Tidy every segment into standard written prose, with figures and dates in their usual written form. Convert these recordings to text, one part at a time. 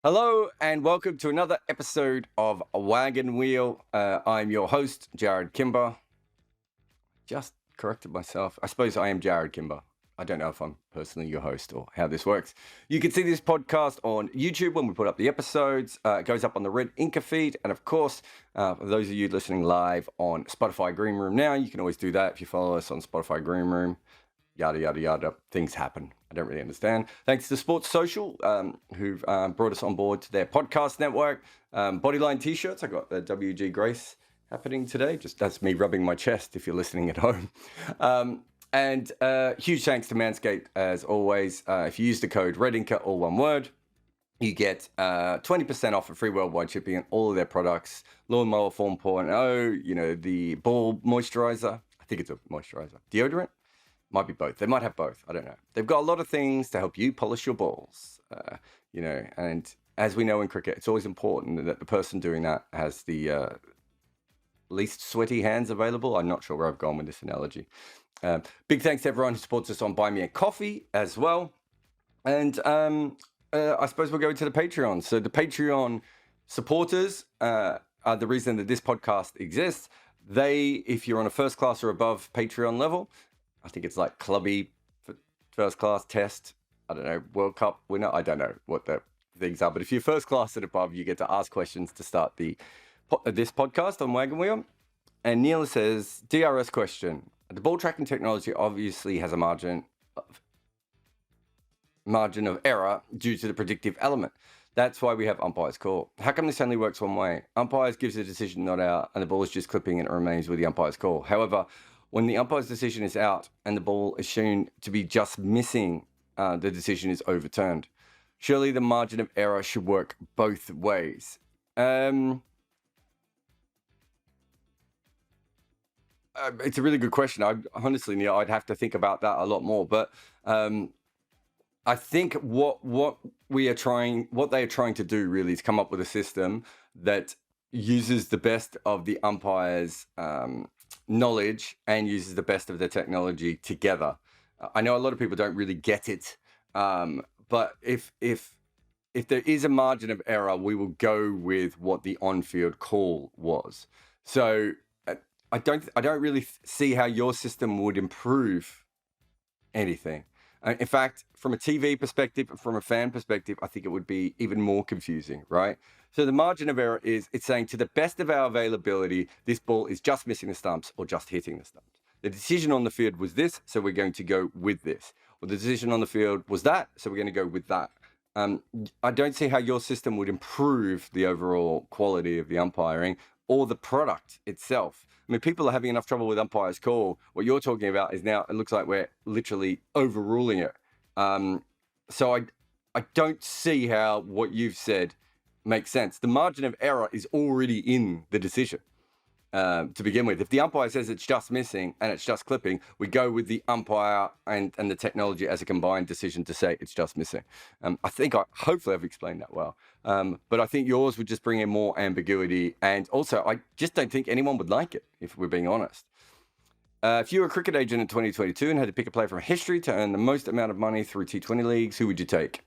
Hello and welcome to another episode of Wagon Wheel. I'm your host, Jarrod Kimber. Just corrected myself. I suppose I am Jarrod Kimber. I don't know if I'm personally your host or how this works. You can see this podcast on YouTube when we put up the episodes. It goes up on the Red Inca feed. And of course, for those of you listening live on Spotify Green Room now, you can always do that if you follow us on Spotify Green Room. Yada, yada, yada. Things happen. I don't really understand. Thanks to Sports Social, who've brought us on board to their podcast network. Bodyline T-shirts. I got the WG Grace happening today. Just that's me rubbing my chest if you're listening at home. And huge thanks to Manscaped, as always. If you use the code REDINCA, all one word, you get 20% off and free worldwide shipping on all of their products. Lawnmower 4.0, the ball moisturizer. I think it's a moisturizer. Deodorant? Might be both. They might have both. I don't know. They've got a lot of things to help you polish your balls, and as we know in cricket, it's always important that the person doing that has the least sweaty hands available. I'm not sure where I've gone with this analogy. Big thanks to everyone who supports us on Buy Me a Coffee as well. And I suppose we'll go into the Patreon. So the Patreon supporters are the reason that this podcast exists. If you're on a first class or above Patreon level, I think it's like clubby first class test. I don't know, World Cup winner. I don't know what the things are. But if you're first class and above, you get to ask questions to start this podcast on Wagon Wheel. And Neil says, DRS question. The ball tracking technology obviously has a margin of error due to the predictive element. That's why we have umpires call. How come this only works one way? Umpires gives the decision not out and the ball is just clipping and it remains with the umpire's call. However, when the umpire's decision is out and the ball is shown to be just missing, the decision is overturned. Surely the margin of error should work both ways. It's a really good question. Honestly, Neil, I'd have to think about that a lot more. But I think what they are trying to do really is come up with a system that uses the best of the umpire's knowledge and uses the best of the technology together. I know a lot of people don't really get it, but if there is a margin of error, we will go with what the on-field call was. So I don't really see how your system would improve anything. In fact, from a TV perspective, from a fan perspective, I think it would be even more confusing, right? So the margin of error it's saying to the best of our availability, this ball is just missing the stumps or just hitting the stumps. The decision on the field was this, so we're going to go with this. Or the decision on the field was that, so we're going to go with that. I don't see how your system would improve the overall quality of the umpiring or the product itself. I mean, people are having enough trouble with umpire's call. What you're talking about is now, it looks like we're literally overruling it. So I don't see how what you've said makes sense. The margin of error is already in the decision to begin with. If the umpire says it's just missing and it's just clipping, we go with the umpire and the technology as a combined decision to say it's just missing. Hopefully I've explained that well. But I think yours would just bring in more ambiguity. And also, I just don't think anyone would like it, if we're being honest. If you were a cricket agent in 2022 and had to pick a player from history to earn the most amount of money through T20 leagues, who would you take?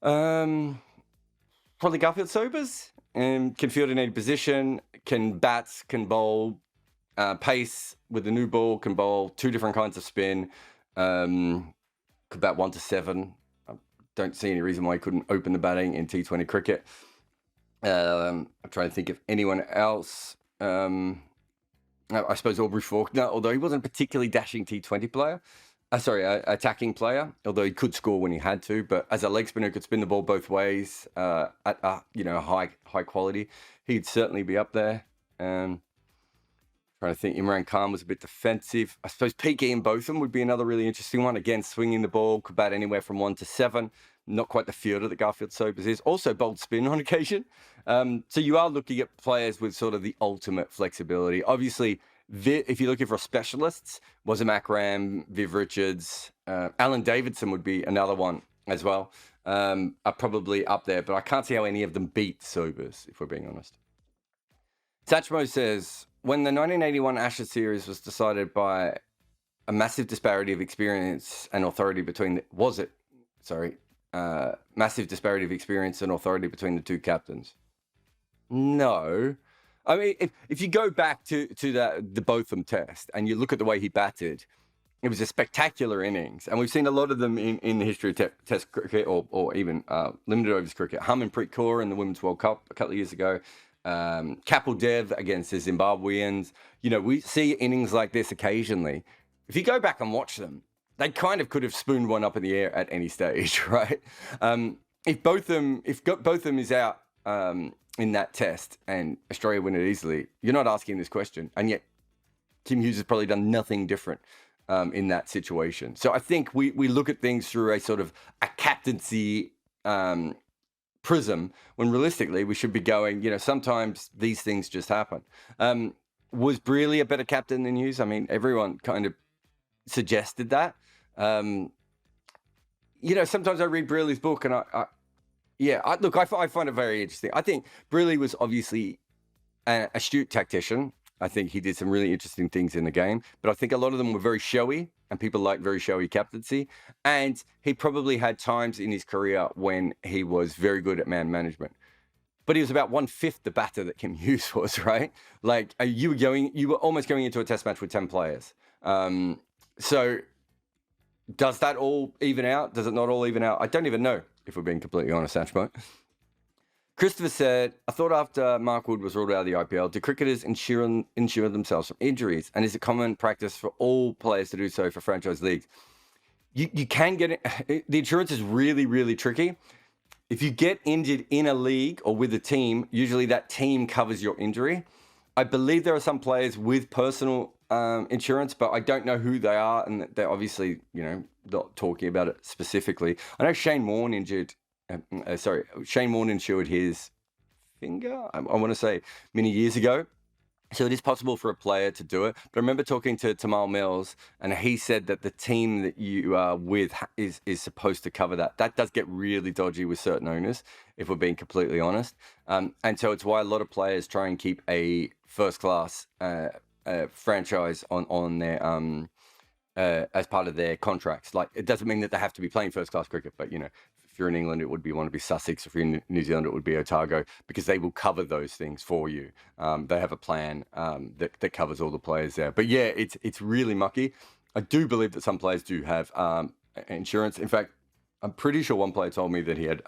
Probably Garfield Sobers. Can field in any position, can bats, can bowl, pace with the new ball, can bowl 2 different kinds of spin, could bat 1 to 7. I don't see any reason why he couldn't open the batting in T20 cricket. I'm trying to think of anyone else. I suppose Aubrey Faulkner, although he wasn't a particularly dashing T20 player. Attacking player, although he could score when he had to. But as a leg spinner who could spin the ball both ways at high quality, he'd certainly be up there. Trying to think, Imran Khan was a bit defensive. I suppose Pete Ian Botham would be another really interesting one. Again, swinging the ball, could bat anywhere from 1 to 7. Not quite the fielder that Garfield Sobers is. Also bold spin on occasion. So you are looking at players with sort of the ultimate flexibility. Obviously, if you're looking for specialists, Wazam Akram, Viv Richards, Alan Davidson would be another one as well. Are probably up there, but I can't see how any of them beat Sobers, if we're being honest. Satchmo says, when the 1981 Ashes series was decided by a massive disparity of experience and authority between, massive disparity of experience and authority between the two captains? No. I mean, if you go back to the Botham test and you look at the way he batted, it was a spectacular innings. And we've seen a lot of them in the history of test cricket or even limited overs cricket. Harmanpreet Kaur in the Women's World Cup a couple of years ago. Kapil Dev against the Zimbabweans. You know, we see innings like this occasionally. If you go back and watch them, they kind of could have spooned one up in the air at any stage, right? If Botham is out in that test and Australia win it easily, you're not asking this question. And yet Kim Hughes has probably done nothing different in that situation. So I think we look at things through a sort of a captaincy prism, when realistically we should be going, you know, sometimes these things just happen. Was Brearley a better captain than Hughes? I mean, everyone kind of suggested that. You know, sometimes I read Brearley's book and I find it very interesting. I think Brearley was obviously an astute tactician. I think he did some really interesting things in the game, but I think a lot of them were very showy, and people like very showy captaincy. And he probably had times in his career when he was very good at man management, but he was about 1/5 the batter that Kim Hughes was, right? Like you were almost going into a test match with 10 players. So does that all even out? Does it not all even out? I don't even know, if we're being completely honest, Ashmo. Christopher said, I thought after Mark Wood was ruled out of the IPL, do cricketers insure themselves from injuries? And is it common practice for all players to do so for franchise leagues? You can get it. The insurance is really, really tricky. If you get injured in a league or with a team, usually that team covers your injury. I believe there are some players with personal insurance, but I don't know who they are. And they're obviously, you know, not talking about it specifically. I know Shane Warne injured. Shane Warne insured his finger, I want to say, many years ago. So it is possible for a player to do it. But I remember talking to Tamal Mills, and he said that the team that you are with is supposed to cover that. That does get really dodgy with certain owners, if we're being completely honest. And so it's why a lot of players try and keep a first-class franchise on their as part of their contracts. Like, it doesn't mean that they have to be playing first-class cricket, but, you know, if you're in England, it would want to be Sussex. If you're in New Zealand, it would be Otago, because they will cover those things for you. They have a plan that covers all the players there. But yeah, it's really mucky. I do believe that some players do have insurance. In fact, I'm pretty sure one player told me that he had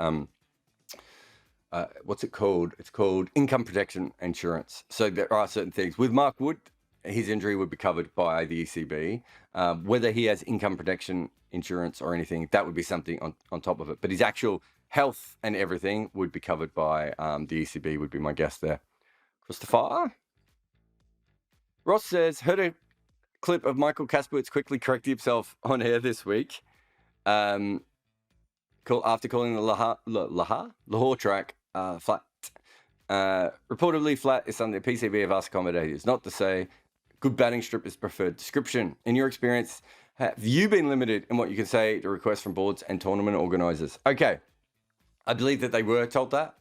what's it called? It's called income protection insurance. So there are certain things. With Mark Wood, his injury would be covered by the ECB. Whether he has income protection insurance or anything, that would be something on top of it. But his actual health and everything would be covered by the ECB, would be my guess there. Christopher? Ross says, heard a clip of Michael Kasperwitz quickly correcting himself on air this week. After calling the Lahore track flat. Reportedly flat is something the PCB have asked commentators not to say. Good batting strip is preferred description. In your experience, have you been limited in what you can say to requests from boards and tournament organisers? Okay, I believe that they were told that.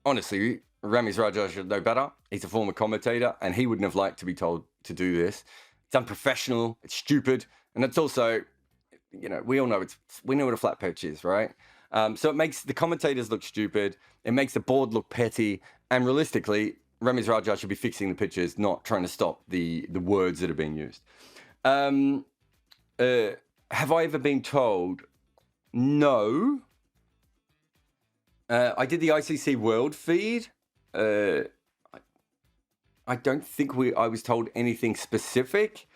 Honestly, Ramiz Raja should know better. He's a former commentator, and he wouldn't have liked to be told to do this. It's unprofessional. It's stupid, and it's also, you know, we know what a flat pitch is, right? So it makes the commentators look stupid. It makes the board look petty, and realistically, Ramiz Raja should be fixing the pitches, not trying to stop the words that are being used. Have I ever been told? No. I did the ICC World feed. I don't think I was told anything specific.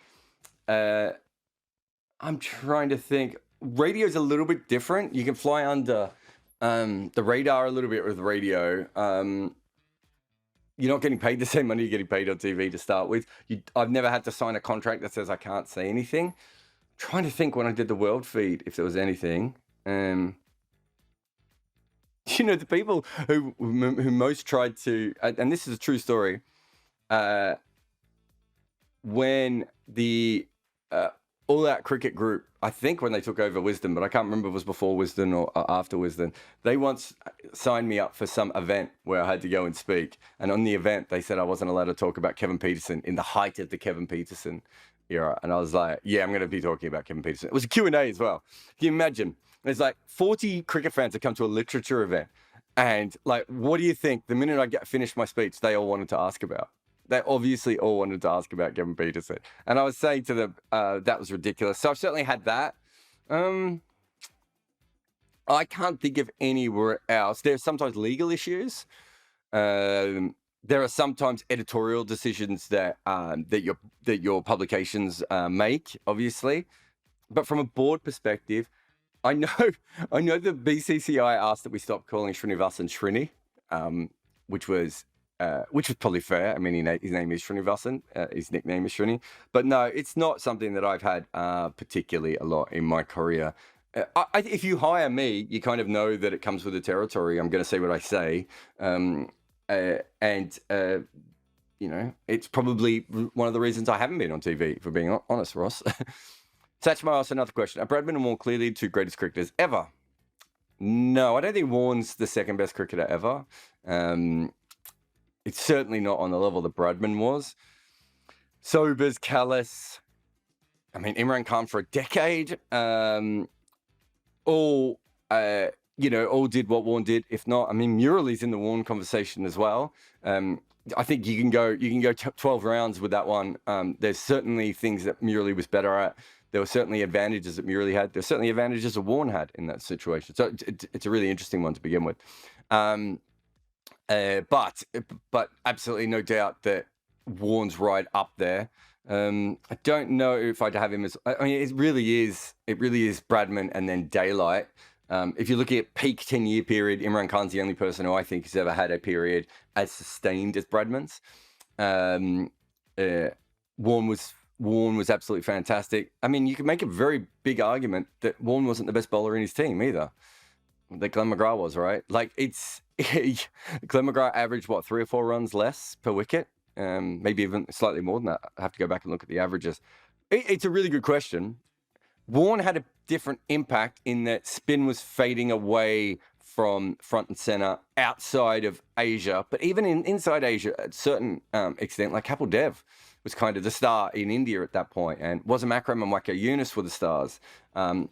I'm trying to think. Radio's a little bit different. You can fly under the radar a little bit with radio. You're not getting paid the same money you're getting paid on TV to start with. I've never had to sign a contract that says I can't say anything. I'm trying to think when I did the world feed if there was anything. You know, the people who most tried to, and this is a true story, when the All Out Cricket Group, I think when they took over Wisdom, but I can't remember if it was before Wisdom or after Wisdom, they once signed me up for some event where I had to go and speak. And on the event, they said I wasn't allowed to talk about Kevin Peterson in the height of the Kevin Peterson era. And I was like, yeah, I'm going to be talking about Kevin Pietersen. It was a Q&A as well. Can you imagine? There's like 40 cricket fans that come to a literature event. And like, what do you think? The minute I finished my speech, they all wanted to ask about. They obviously all wanted to ask about Kevin Pietersen. And I was saying to them, that was ridiculous. So I've certainly had that. I can't think of anywhere else. There's sometimes legal issues. There are sometimes editorial decisions that your publications make, obviously. But from a board perspective, I know the BCCI asked that we stop calling Srinivasan Srini, which was probably fair. I mean, his name is Srinivasan, his nickname is Srini. But no, it's not something that I've had particularly a lot in my career. If you hire me, you kind of know that it comes with the territory. I'm going to say what I say. It's probably one of the reasons I haven't been on TV, for being honest, Ross. Satchmo asked another question. Are Bradman and Waugh clearly two greatest cricketers ever? No, I don't think Warne's the second best cricketer ever. It's certainly not on the level that Bradman was. Sobers, Callis, Imran Khan for a decade. All did what Warne did. If not, Murali's in the Warne conversation as well. I think you can go 12 rounds with that one. There's certainly things that Murali was better at. There were certainly advantages that Murali had. There's certainly advantages that Warne had in that situation. So it's a really interesting one to begin with. But absolutely no doubt that Warne's right up there. I don't know if I'd have him as. It really is Bradman and then daylight. If you look at peak 10-year period, Imran Khan's the only person who I think has ever had a period as sustained as Bradman's. Warne was absolutely fantastic. You can make a very big argument that Warne wasn't the best bowler in his team either. That Glenn McGrath was, right? Like Glenn McGrath averaged 3 or 4 runs less per wicket. Maybe even slightly more than that. I have to go back and look at the averages. It's a really good question. Warne had a different impact in that spin was fading away from front and center outside of Asia, but even inside Asia at a certain extent, like Kapil Dev was kind of the star in India at that point, and Wasim Akram and Waqar Yunus were the stars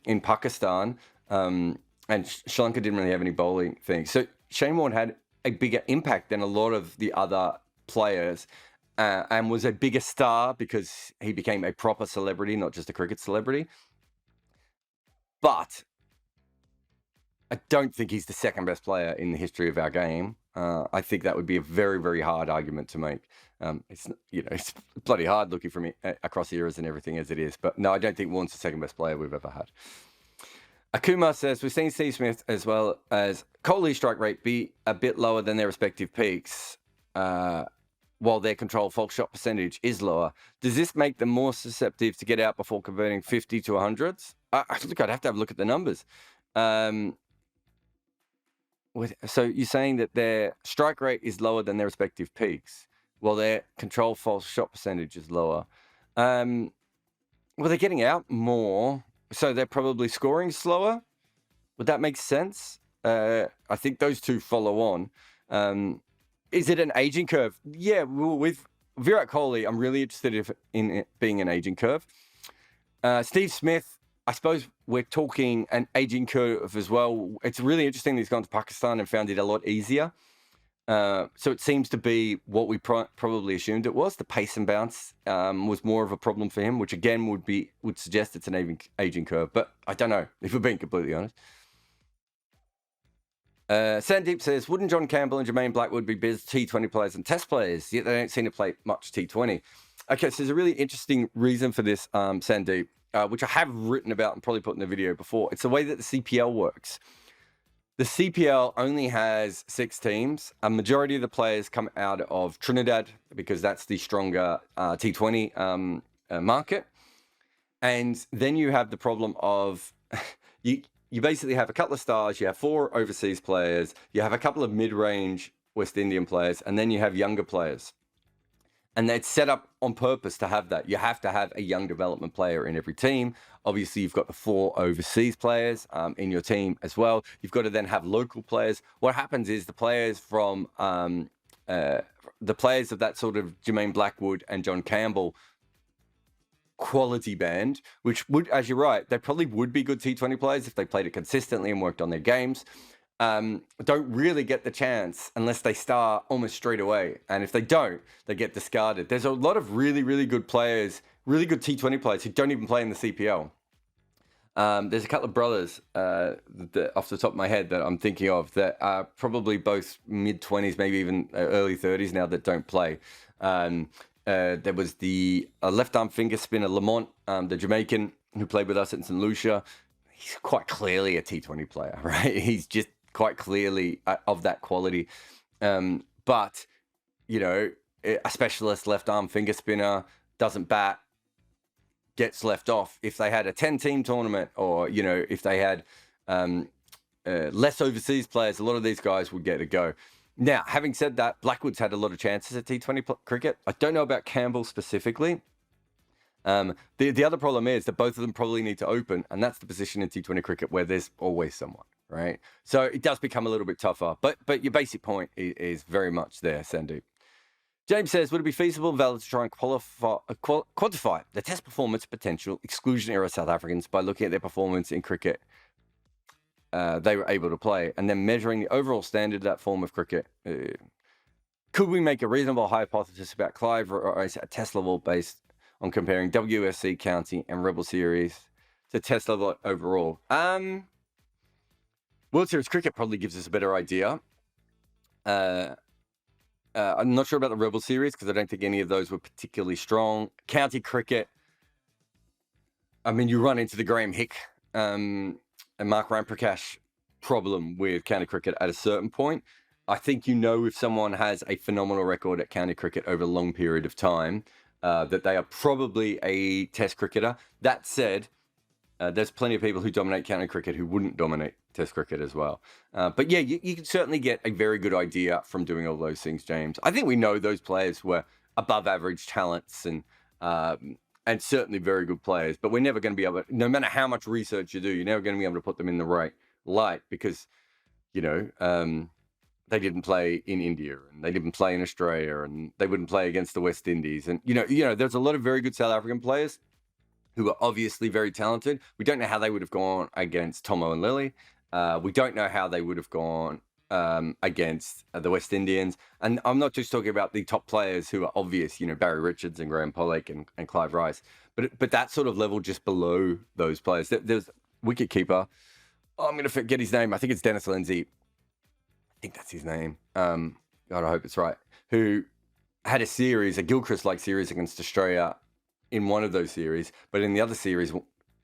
in Pakistan, and Sri Lanka didn't really have any bowling things. So Shane Warne had a bigger impact than a lot of the other players, and was a bigger star because he became a proper celebrity, not just a cricket celebrity. But I don't think he's the second best player in the history of our game. I think that would be a very, very hard argument to make. It's bloody hard looking for me across eras and everything as it is. But no, I don't think Warne's the second best player we've ever had. Akuma says, we've seen Steve Smith as well as Kohli strike rate be a bit lower than their respective peaks, while their controlled false shot percentage is lower. Does this make them more susceptible to get out before converting 50 to 100s? Look, I'd have to have a look at the numbers. So you're saying that their strike rate is lower than their respective peaks, while their controlled false shot percentage is lower. Well, they're getting out more, so they're probably scoring slower. Would that make sense? I think those two follow on. Is it an aging curve? Yeah, with Virat Kohli, I'm really interested in it being an aging curve. Steve Smith, I suppose we're talking an aging curve as well. It's really interesting that he's gone to Pakistan and found it a lot easier. So it seems to be what we probably assumed it was. The pace and bounce was more of a problem for him, which again would suggest it's an aging curve. But I don't know, if we're being completely honest. Sandeep says, wouldn't John Campbell and Jermaine Blackwood be best T20 players and test players? Yet they don't seem to play much T20. Okay, so there's a really interesting reason for this, Sandeep, which I have written about and probably put in the video before. It's the way that the CPL works. The CPL only has 6 teams. A majority of the players come out of Trinidad because that's the stronger T20 market. And then you have the problem of you basically have a couple of stars, you have 4 overseas players, you have a couple of mid-range West Indian players, and then you have younger players. And it's set up on purpose to have that. You have to have a young development player in every team. Obviously, you've got the 4 overseas players in your team as well. You've got to then have local players. What happens is the players from the players of that sort of Jermaine Blackwood and John Campbell quality band, which would, as you're right, they probably would be good T20 players if they played it consistently and worked on their games. Don't really get the chance unless they start almost straight away. And if they don't, they get discarded. There's a lot of really, really good players, really good T20 players who don't even play in the CPL. There's a couple of brothers that, off the top of my head, that I'm thinking of that are probably both mid-20s, maybe even early 30s now, that don't play. There was the left-arm finger spinner Lamont, the Jamaican, who played with us at St. Lucia. He's quite clearly a T20 player, right? He's just quite clearly of that quality. But, you know, a specialist left-arm finger spinner doesn't bat, gets left off. If they had a 10-team tournament, or, you know, if they had less overseas players, a lot of these guys would get a go. Now, having said that, Blackwood's had a lot of chances at T20 cricket. I don't know about Campbell specifically. The other problem is that both of them probably need to open, and that's the position in T20 cricket where there's always someone, right? So it does become a little bit tougher. But your basic point is very much there, Sandeep. James says, would it be feasible and valid to try and quantify the test performance potential exclusion-era South Africans by looking at their performance in cricket they were able to play, and then measuring the overall standard of that form of cricket? Could we make a reasonable hypothesis about Clive Rice at test level based on comparing WSC, County, and Rebel Series to test level overall? World Series cricket probably gives us a better idea. I'm not sure about the Rebel Series because I don't think any of those were particularly strong. County cricket, I mean, you run into the Graham Hick and Mark Prakash problem with county cricket at a certain point. I think, you know, if someone has a phenomenal record at county cricket over a long period of time, that they are probably a test cricketer. That said, there's plenty of people who dominate county cricket who wouldn't dominate test cricket as well. But yeah, you can certainly get a very good idea from doing all those things, James. I think we know those players were above average talents and certainly very good players, but we're never going to be able to, no matter how much research you do, you're never going to be able to put them in the right light because, you know, they didn't play in India and they didn't play in Australia and they wouldn't play against the West Indies. And, you know, there's a lot of very good South African players who are obviously very talented. We don't know how they would have gone against Tomo and Lily. We don't know how they would have gone against the West Indians. And I'm not just talking about the top players who are obvious, you know, Barry Richards and Graham Pollock and Clive Rice, but that sort of level just below those players. There's wicketkeeper. Oh, I'm going to forget his name. I think it's Dennis Lindsay. I think that's his name. God, I hope it's right. Who had a Gilchrist-like series against Australia in one of those series, but in the other series,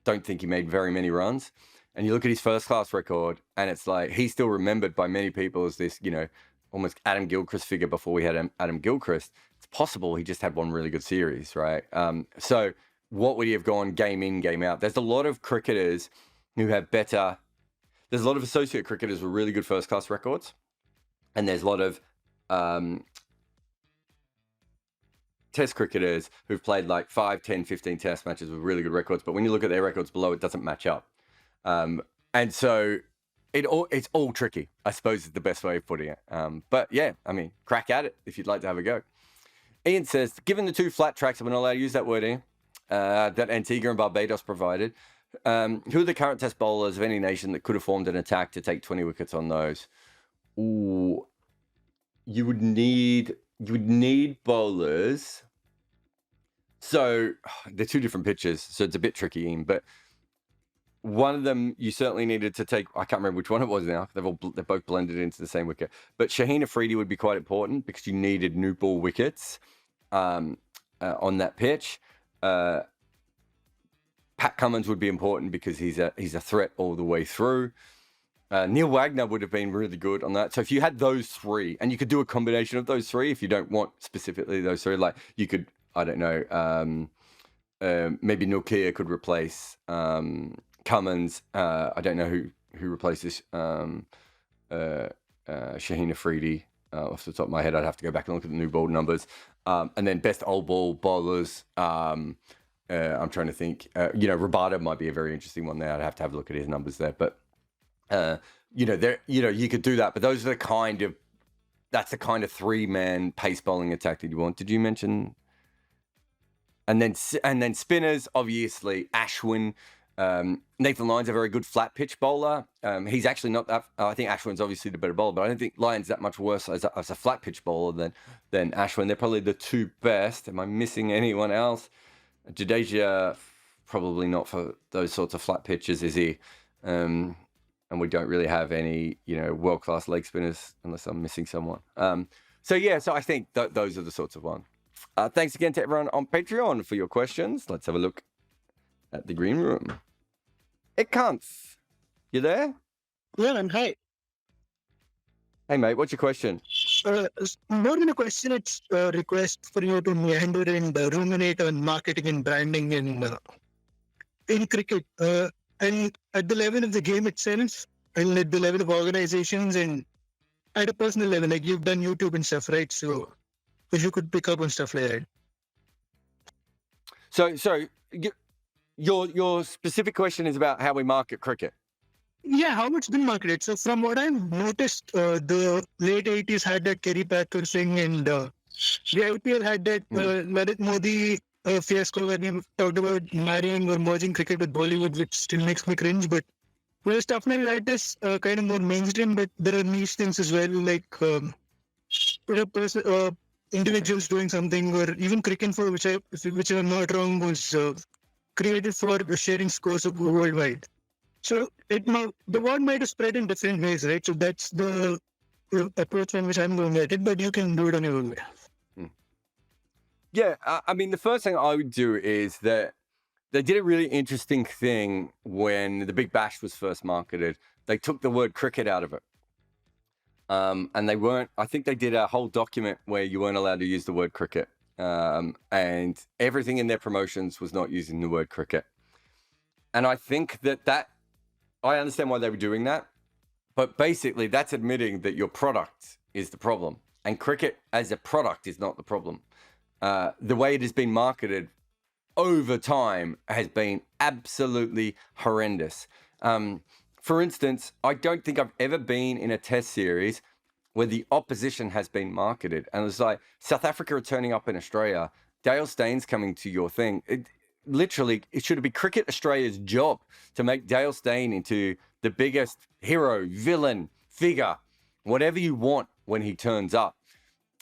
don't think he made very many runs. And you look at his first-class record, and it's like he's still remembered by many people as this, you know, almost Adam Gilchrist figure before we had Adam Gilchrist. It's possible he just had one really good series, right? So what would he have gone game in, game out? There's a lot of cricketers who have better... There's a lot of associate cricketers with really good first-class records, and there's a lot of test cricketers who've played like 5, 10, 15 test matches with really good records, but when you look at their records below, it doesn't match up. And so it's all tricky, I suppose is the best way of putting it. But yeah, I mean, crack at it if you'd like to have a go. Ian says, given the 2 flat tracks, I'm not allowed to use that wording, that Antigua and Barbados provided, who are the current test bowlers of any nation that could have formed an attack to take 20 wickets on those? Ooh, you would need bowlers. So they're 2 different pitches, so it's a bit tricky, Ian, but one of them you certainly needed to take. I can't remember which one it was now. They're both blended into the same wicket. But Shaheen Afridi would be quite important because you needed new ball wickets on that pitch. Pat Cummins would be important because he's a threat all the way through. Neil Wagner would have been really good on that. So if you had those 3, and you could do a combination of those 3 if you don't want specifically those 3, like you could, I don't know, maybe Nokia could replace Cummins. I don't know who replaces Shaheen Afridi. Off the top of my head, I'd have to go back and look at the new ball numbers. And then best old ball bowlers. I'm trying to think. Rabada might be a very interesting one there. I'd have to have a look at his numbers there. But you could do that. But those are that's the kind of 3-man pace bowling attack that you want. Did you mention And then spinners, obviously, Ashwin. Nathan Lyon's a very good flat pitch bowler. He's actually not that. I think Ashwin's obviously the better bowler, but I don't think Lyon's that much worse as a flat pitch bowler than Ashwin. They're probably the two best. Am I missing anyone else? Jadeja, probably not for those sorts of flat pitches, is he? And we don't really have any, world-class leg spinners unless I'm missing someone. So I think those are the sorts of ones. Thanks again to everyone on Patreon for your questions. Let's have a look at the green room. Ekans, you there? Yeah, and hi. Hey, mate, what's your question? More than a question, it's a request for you to meander and ruminate on marketing and branding in cricket. And at the level of the game itself, and at the level of organizations, and at a personal level, like you've done YouTube and stuff, right? So if you could pick up on stuff like that. So your specific question is about how we market cricket. Yeah, how it's been marketed. So from what I've noticed, the late 80s had that Kerry Packer thing, and the IPL had that Lalit Modi fiasco where we talked about marrying or merging cricket with Bollywood, which still makes me cringe. But stuff like that is kind of more mainstream, but there are niche things as well, like individuals doing something, or even Cricket for which I'm not wrong, was created for sharing scores worldwide. So the word might have spread in different ways, right? So that's the approach in which I'm going at it, but you can do it on your own way. Yeah, I mean, the first thing I would do is that they did a really interesting thing when the Big Bash was first marketed. They took the word cricket out of it. And I think they did a whole document where you weren't allowed to use the word cricket. And everything in their promotions was not using the word cricket. And I think I understand why they were doing that. But basically, that's admitting that your product is the problem. And cricket as a product is not the problem. The way it has been marketed over time has been absolutely horrendous. For instance, I don't think I've ever been in a test series where the opposition has been marketed. And it's like South Africa are turning up in Australia. Dale Stein's coming to your thing. It should be Cricket Australia's job to make Dale Steyn into the biggest hero, villain, figure, whatever you want when he turns up.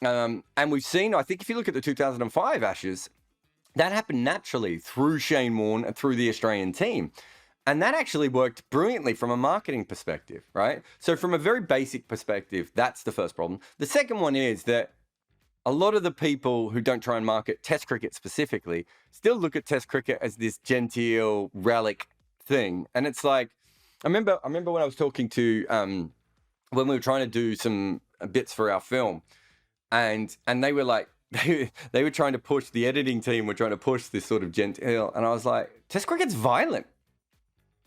And we've seen, I think if you look at the 2005 Ashes, that happened naturally through Shane Warne and through the Australian team. And that actually worked brilliantly from a marketing perspective, right? So from a very basic perspective, that's the first problem. The second one is that a lot of the people who don't try and market Test cricket specifically still look at Test cricket as this genteel relic thing. And it's like, I remember when I was talking to, when we were trying to do some bits for our film, and they were like, they were trying to push, the editing team were trying to push this sort of genteel. And I was like, Test cricket's violent.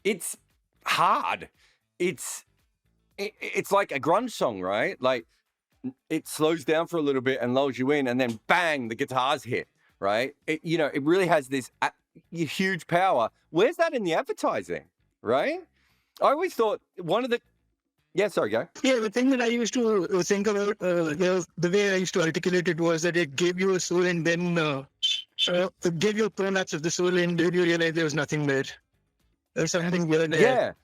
It's hard. It's like a grunge song, right? Like it slows down for a little bit and lulls you in, and then bang, the guitars hit, right? It really has this huge power. Where's that in the advertising, right? I always thought sorry, go. Yeah, the thing that I used to think about, the way I used to articulate it was that it gave you a soul, and then it gave you a prolapse of the soul, and then you realize there was nothing there. There's something weird there.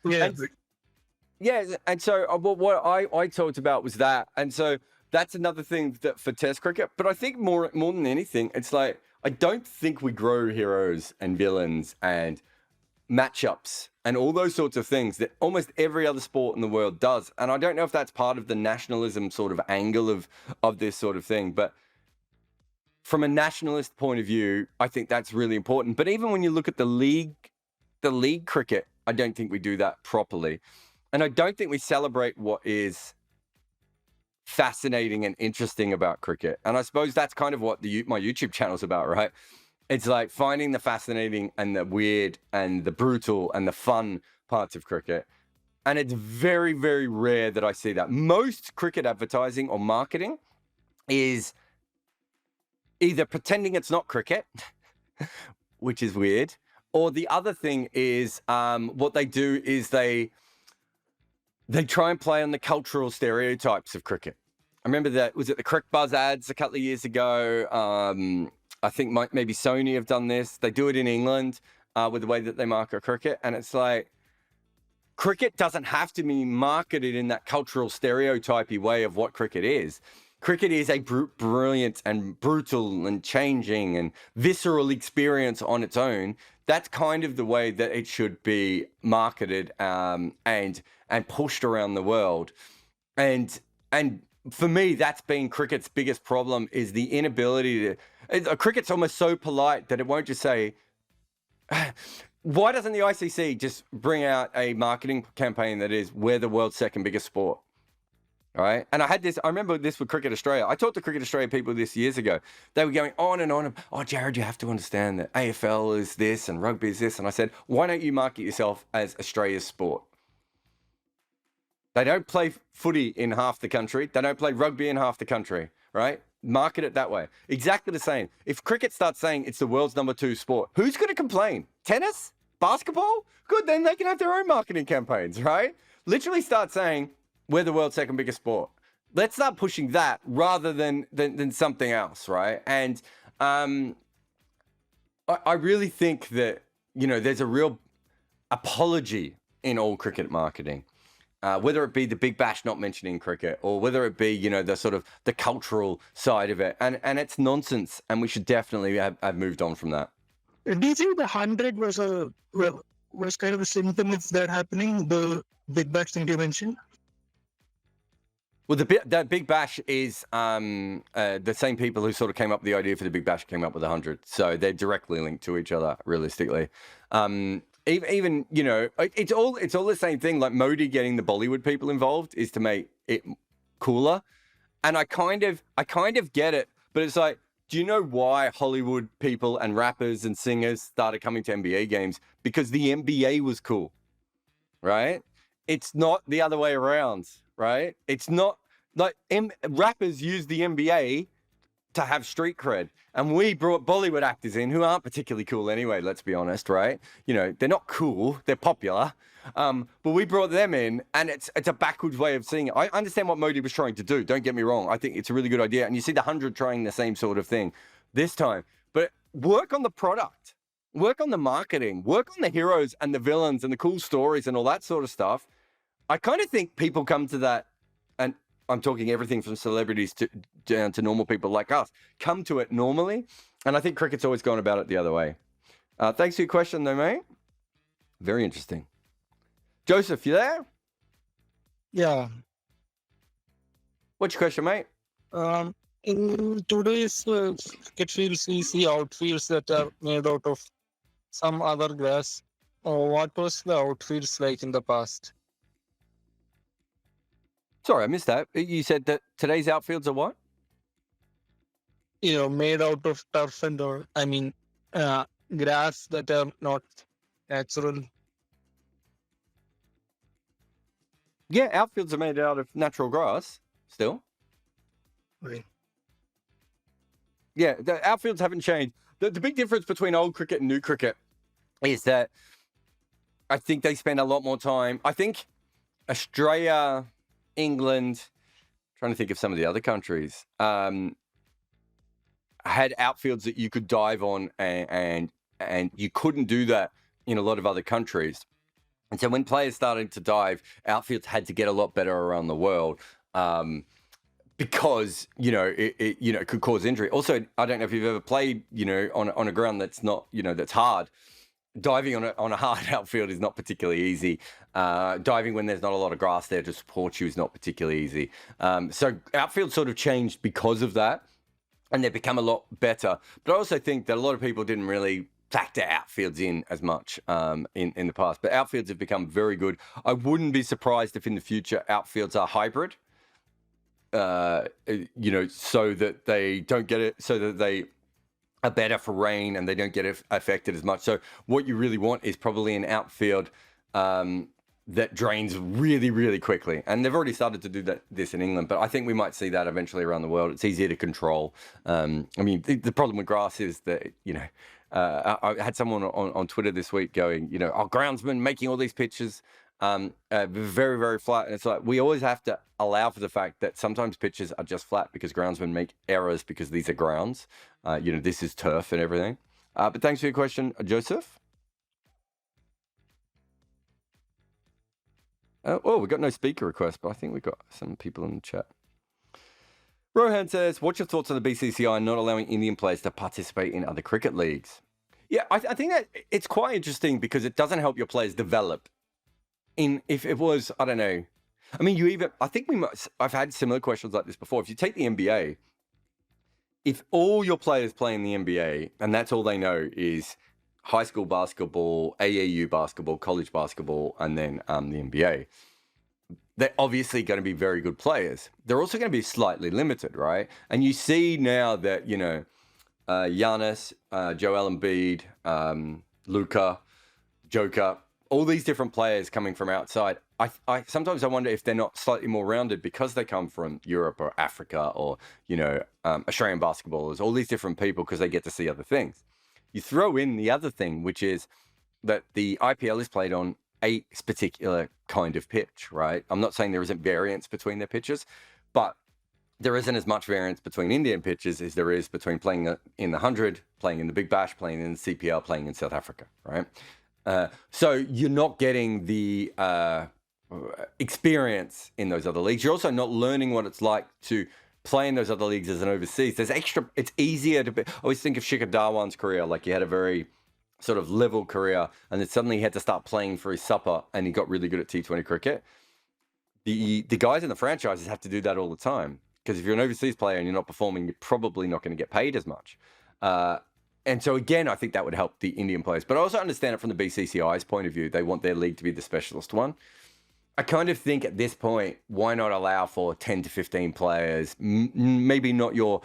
Yeah. And so what I talked about was that. And so that's another thing that for Test cricket. But I think more than anything, it's like, I don't think we grow heroes and villains and matchups and all those sorts of things that almost every other sport in the world does. And I don't know if that's part of the nationalism sort of angle of this sort of thing. But from a nationalist point of view, I think that's really important. But even when you look at the league cricket, I don't think we do that properly. And I don't think we celebrate what is fascinating and interesting about cricket. And I suppose that's kind of what my YouTube channel is about, right? It's like finding the fascinating and the weird and the brutal and the fun parts of cricket. And it's very, very rare that I see that. Most cricket advertising or marketing is either pretending it's not cricket, which is weird, or the other thing is what they do is they try and play on the cultural stereotypes of cricket. I remember that, was it the Crick Buzz ads a couple of years ago? I think maybe Sony have done this. They do it in England with the way that they market cricket. And it's like, cricket doesn't have to be marketed in that cultural stereotypy way of what cricket is. Cricket is a brilliant and brutal and changing and visceral experience on its own. That's kind of the way that it should be marketed and pushed around the world. And for me, that's been cricket's biggest problem, is the inability to... Cricket's almost so polite that it won't just say... Why doesn't the ICC just bring out a marketing campaign that is, we're the world's second biggest sport? All right. And I remember this with Cricket Australia. I talked to Cricket Australia people this years ago. They were going on and on. Oh, Jarrod, you have to understand that AFL is this and rugby is this. And I said, why don't you market yourself as Australia's sport? They don't play footy in half the country. They don't play rugby in half the country, right? Market it that way. Exactly the same. If cricket starts saying it's the world's #2 sport, who's going to complain? Tennis? Basketball? Good, then they can have their own marketing campaigns, right? Literally start saying, we're the world's second biggest sport. Let's start pushing that rather than something else, right? And I really think that, there's a real apology in all cricket marketing. Whether it be the Big Bash not mentioning cricket, or whether it be, the sort of the cultural side of it. And it's nonsense. And we should definitely have moved on from that. Do you think the 100 was kind of a symptom of that happening, the Big Bash thing you mentioned? Well, that Big Bash is the same people who sort of came up with the idea for the Big Bash came up with 100. So they're directly linked to each other, realistically. Even it's all the same thing. Like Modi getting the Bollywood people involved is to make it cooler, and I kind of get it. But it's like, do you know why Hollywood people and rappers and singers started coming to NBA games? Because the NBA was cool, right? It's not the other way around, right? It's not like rappers use the NBA to have street cred. And we brought Bollywood actors in who aren't particularly cool anyway, let's be honest, right? They're not cool, they're popular. But we brought them in, and it's a backwards way of seeing it. I understand what Modi was trying to do, don't get me wrong. I think it's a really good idea. And you see the 100 trying the same sort of thing this time. But work on the product, work on the marketing, work on the heroes and the villains and the cool stories and all that sort of stuff. I kind of think people come to that, and I'm talking everything from celebrities down to normal people like us, come to it normally. And I think cricket's always gone about it the other way. Thanks for your question, though, mate. Very interesting. Joseph, you there? Yeah. What's your question, mate? In today's cricket fields, we see outfields that are made out of some other grass. What was the outfields like in the past? Sorry, I missed that. You said that today's outfields are what? Made out of turf grass that are not natural. Yeah, outfields are made out of natural grass still. Right. Yeah, the outfields haven't changed. The big difference between old cricket and new cricket is that I think they spend a lot more time. I think Australia, England, trying to think of some of the other countries, had outfields that you could dive on, and you couldn't do that in a lot of other countries. And so when players started to dive, outfields had to get a lot better around the world because it could cause injury. Also, I don't know if you've ever played on a ground that's not that's hard. Diving on a hard outfield is not particularly easy. Diving when there's not a lot of grass there to support you is not particularly easy. So outfield sort of changed because of that, and they've become a lot better. But I also think that a lot of people didn't really factor outfields in as much in the past. But outfields have become very good. I wouldn't be surprised if in the future outfields are hybrid, so that they don't get it, so that they are better for rain and they don't get affected as much. So what you really want is probably an outfield that drains really, really quickly. And they've already started to do this in England, but I think we might see that eventually around the world. It's easier to control. The problem with grass is that, I had someone on Twitter this week going, groundsmen making all these pitches very, very flat. And it's like, we always have to allow for the fact that sometimes pitches are just flat because groundsmen make errors because these are grounds. This is turf and everything. But thanks for your question, Joseph. We got no speaker request, but I think we got some people in the chat. Rohan says, what's your thoughts on the BCCI not allowing Indian players to participate in other cricket leagues? Yeah, I think that it's quite interesting because it doesn't help your players develop. If it was, I don't know. I mean, I've had similar questions like this before. If you take the NBA, if all your players play in the NBA and that's all they know is high school basketball, AAU basketball, college basketball, and then the NBA, they're obviously going to be very good players. They're also going to be slightly limited, right? And you see now that, Giannis, Joel Embiid, Luka, Joker, all these different players coming from outside. I sometimes I wonder if they're not slightly more rounded because they come from Europe or Africa or, Australian basketballers, all these different people because they get to see other things. You throw in the other thing, which is that the IPL is played on a particular kind of pitch, right? I'm not saying there isn't variance between their pitches, but there isn't as much variance between Indian pitches as there is between playing in the 100, playing in the Big Bash, playing in the CPL, playing in South Africa, right? So you're not getting the experience in those other leagues. You're also not learning what it's like to play in those other leagues as an overseas. It's easier to be. I always think of Shikhar Dhawan's career, like he had a very sort of level career, and then suddenly he had to start playing for his supper, and he got really good at T20 cricket. The guys in the franchises have to do that all the time, because if you're an overseas player and you're not performing, you're probably not going to get paid as much. And so again, I think that would help the Indian players. But I also understand it from the BCCI's point of view. They want their league to be the specialist one. I kind of think at this point, why not allow for 10 to 15 players? Maybe not your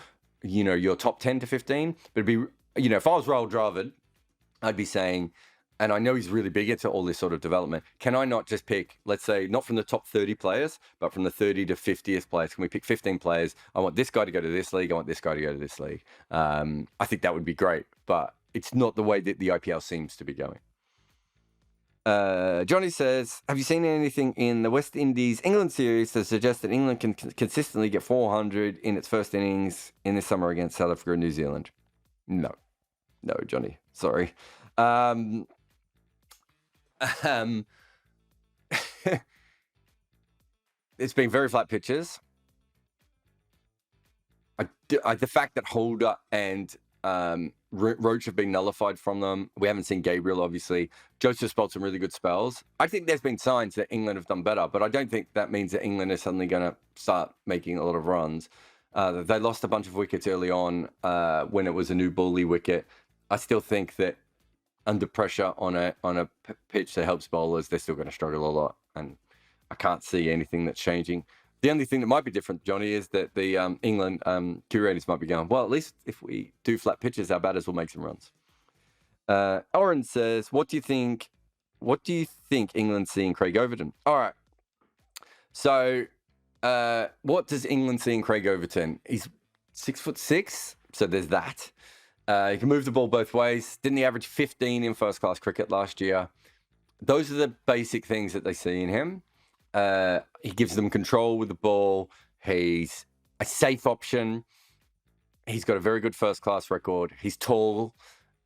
top 10 to 15, but it'd be, if I was Rahul Dravid, I'd be saying, and I know he's really big into all this sort of development, can I not just pick, let's say, not from the top 30 players, but from the 30 to 50th players? Can we pick 15 players? I want this guy to go to this league. I want this guy to go to this league. I think that would be great, but it's not the way that the IPL seems to be going. Johnny says, have you seen anything in the West Indies England series that suggests that England can consistently get 400 in its first innings in this summer against South Africa and New Zealand? No, Johnny, sorry. It's been very flat pitches. The fact that Holder and Roach have been nullified from them. We haven't seen Gabriel, obviously. Joseph spelled some really good spells. I think there's been signs that England have done better, but I don't think that means that England is suddenly going to start making a lot of runs. They lost a bunch of wickets early on when it was a new bully wicket. I still think that under pressure on a pitch that helps bowlers, they're still going to struggle a lot, and I can't see anything that's changing. The only thing that might be different, Johnny, is that the England curators might be going, well, at least if we do flat pitches, our batters will make some runs. Oren says, what do you think England see in Craig Overton? All right. So what does England see in Craig Overton? He's 6'6", so there's that. He can move the ball both ways. Didn't he average 15 in first-class cricket last year? Those are the basic things that they see in him. He gives them control with the ball. He's a safe option. He's got a very good first-class record. He's tall.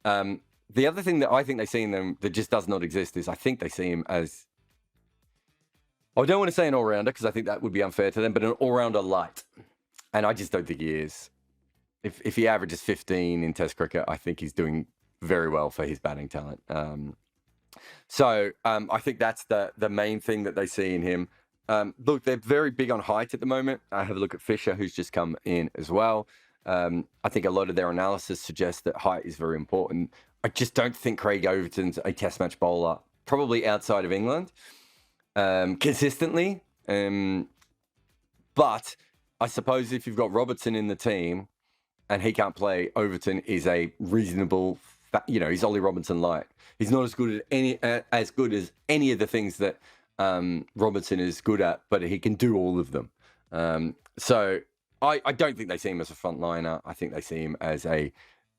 The other thing that I think they see in them that just does not exist is I think they see him as, I don't want to say an all-rounder because I think that would be unfair to them, but an all-rounder light. And I just don't think he is. If he averages 15 in Test cricket, I think he's doing very well for his batting talent. So I think that's the main thing that they see in him. Look, they're very big on height at the moment. I have a look at Fisher, who's just come in as well. I think a lot of their analysis suggests that height is very important. I just don't think Craig Overton's a Test match bowler, probably outside of England, consistently. But I suppose if you've got Robertson in the team and he can't play, Overton is a reasonable, he's Ollie Robinson light. He's not as good as any of the things that Robertson is good at, but he can do all of them. So I don't think they see him as a frontliner. I think they see him as a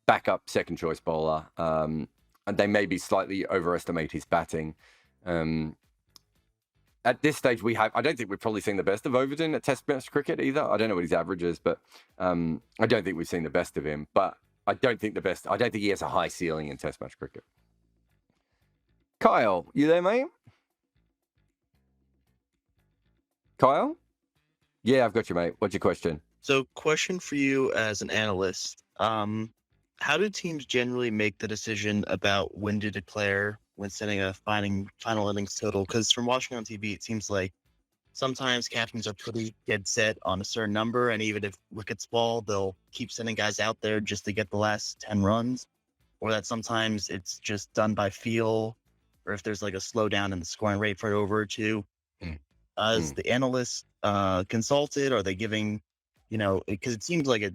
backup second choice bowler. And they maybe slightly overestimate his batting. At this stage, I don't think we've probably seen the best of Overton at Test match cricket either. I don't know what his average is, but I don't think we've seen the best of him. But I don't think he has a high ceiling in Test match cricket. Kyle, you there, mate? Kyle? Yeah, I've got you, mate. What's your question? So, question for you as an analyst. How do teams generally make the decision about when to declare when setting a final innings total? Because from watching on TV, it seems like sometimes captains are pretty dead set on a certain number, and even if wickets fall, they'll keep sending guys out there just to get the last 10 runs, or that sometimes it's just done by feel, or if there's like a slowdown in the scoring rate for an over or two. Is the analyst consulted? Are they giving, because it seems like it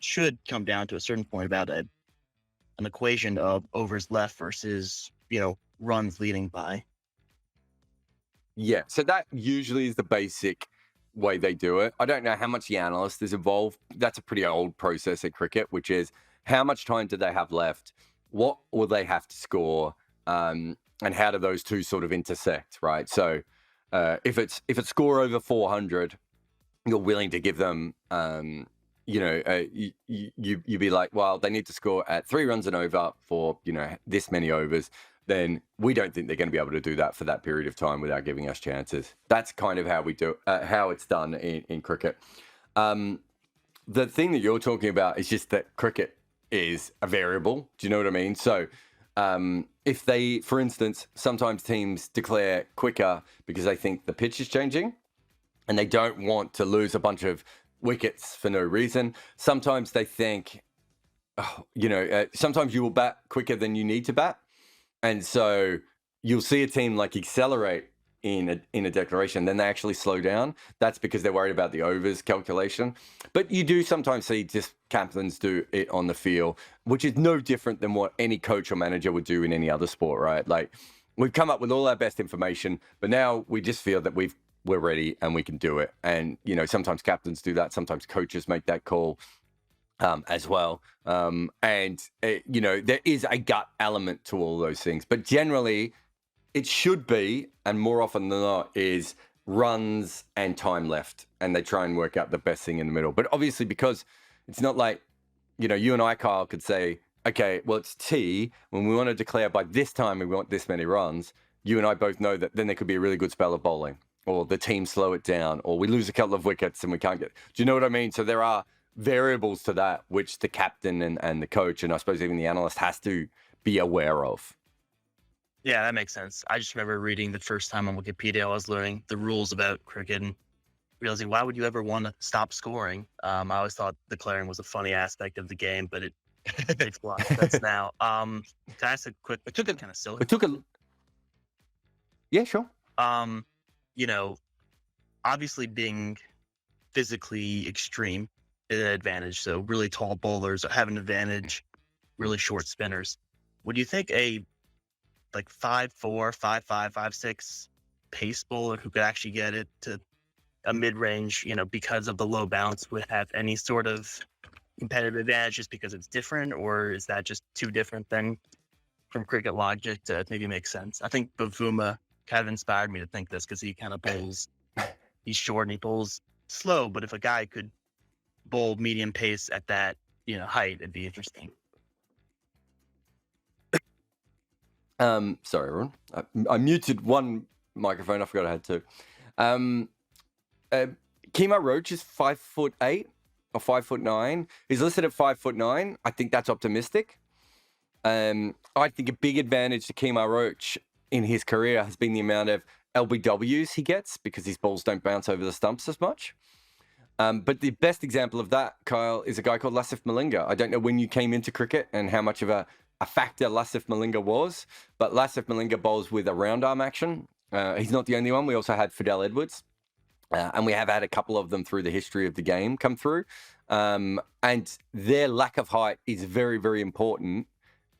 should come down to a certain point about an equation of overs left versus, runs leading by. Yeah, so that usually is the basic way they do it. I don't know how much the analyst is involved. That's a pretty old process in cricket, which is how much time do they have left? What will they have to score? And how do those two sort of intersect, right? So if it's score over 400, you're willing to give them, you'd be like, well, they need to score at 3 runs and over for, this many overs. Then we don't think they're going to be able to do that for that period of time without giving us chances. That's kind of how we do how it's done in cricket. The thing that you're talking about is just that cricket is a variable. Do you know what I mean? So if they, for instance, sometimes teams declare quicker because they think the pitch is changing and they don't want to lose a bunch of wickets for no reason. Sometimes they think, sometimes you will bat quicker than you need to bat. And so you'll see a team like accelerate in a declaration, then they actually slow down. That's because they're worried about the overs calculation. But you do sometimes see just captains do it on the field, which is no different than what any coach or manager would do in any other sport, right? Like we've come up with all our best information, but now we just feel that we're ready and we can do it. And, sometimes captains do that. Sometimes coaches make that call. As well. There is a gut element to all those things, but generally it should be, and more often than not, is runs and time left. And they try and work out the best thing in the middle. But obviously, because it's not like, you and I, Kyle, could say, okay, well, it's T. When we want to declare by this time, we want this many runs. You and I both know that then there could be a really good spell of bowling, or the team slow it down, or we lose a couple of wickets and we can't get. Do you know what I mean? So there are variables to that which the captain and the coach, and I suppose even the analyst, has to be aware of. Yeah, that makes sense. I just remember reading the first time on Wikipedia, I was learning the rules about cricket and realizing, why would you ever want to stop scoring? I always thought declaring was a funny aspect of the game, but it makes a lot of sense now. Can I ask a quick, it took it kind of silly. Yeah, sure. Obviously being physically extreme is an advantage. So really tall bowlers have an advantage, really short spinners. Would you think a 5'4", 5'5", 5'6" pace bowler who could actually get it to a mid-range, because of the low bounce, would have any sort of competitive advantage just because it's different, or is that just too different than from cricket logic to maybe make sense? I think Bavuma kind of inspired me to think this because he kind of bowls, he's short and he bowls slow, but if a guy could bowl medium pace at that, height, it'd be interesting. Sorry, everyone. I muted one microphone. I forgot I had two. Kemar Roach is 5'8" or 5'9". He's listed at 5'9". I think that's optimistic. I think a big advantage to Kemar Roach in his career has been the amount of LBWs he gets because his balls don't bounce over the stumps as much. But the best example of that, Kyle, is a guy called Lasith Malinga. I don't know when you came into cricket and how much of a factor Lasith Malinga was, but Lasith Malinga bowls with a round arm action. He's not the only one. We also had Fidel Edwards, and we have had a couple of them through the history of the game come through. And their lack of height is very, very important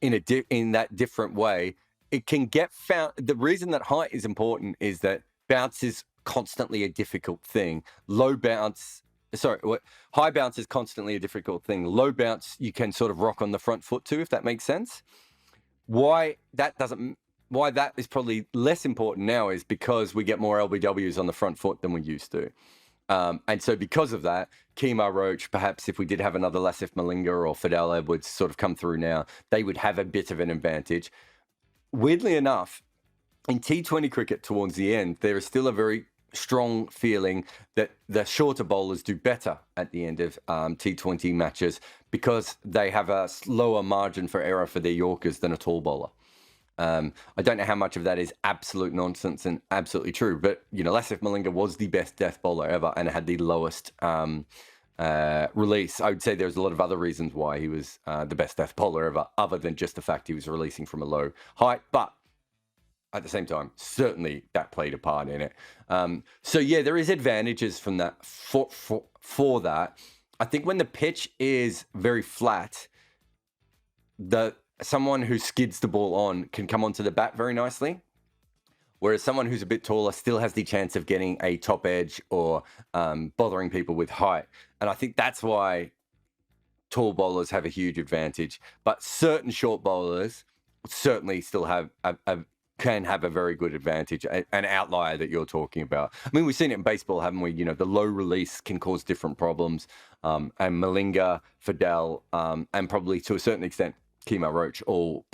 in that different way. It can get found. The reason that height is important is that bounce is constantly a difficult thing. High bounce is constantly a difficult thing. Low bounce, you can sort of rock on the front foot too, if that makes sense. Why that is probably less important now is because we get more LBWs on the front foot than we used to. And so because of that, Kemar Roach, perhaps if we did have another Lasif Malinga or Fidel Edwards sort of come through now, they would have a bit of an advantage. Weirdly enough, in T20 cricket towards the end, there is still a very strong feeling that the shorter bowlers do better at the end of T20 matches because they have a lower margin for error for their Yorkers than a tall bowler. I don't know how much of that is absolute nonsense and absolutely true, but Lasif Malinga was the best death bowler ever and had the lowest release. I would say there's a lot of other reasons why he was the best death bowler ever, other than just the fact he was releasing from a low height. But at the same time, certainly that played a part in it. So yeah, there is advantages from that for that. I think when the pitch is very flat, someone who skids the ball on can come onto the bat very nicely, whereas someone who's a bit taller still has the chance of getting a top edge or bothering people with height. And I think that's why tall bowlers have a huge advantage. But certain short bowlers certainly still can have a very good advantage, an outlier that you're talking about. I mean, we've seen it in baseball, haven't we? The low release can cause different problems. And Malinga, Fidel, and probably to a certain extent, Kemar Roach all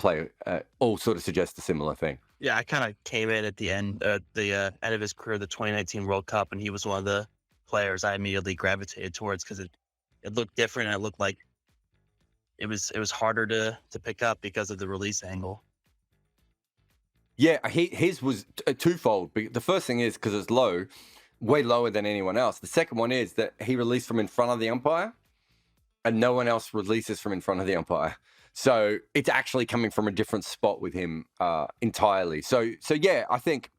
sort of suggest a similar thing. Yeah, I kind of came in at the end of his career, the 2019 World Cup, and he was one of the players I immediately gravitated towards because it looked different. And it looked like it was harder to pick up because of the release angle. Yeah, his was twofold. The first thing is because it's low, way lower than anyone else. The second one is that he released from in front of the umpire, and no one else releases from in front of the umpire. So it's actually coming from a different spot with him entirely. So yeah, I think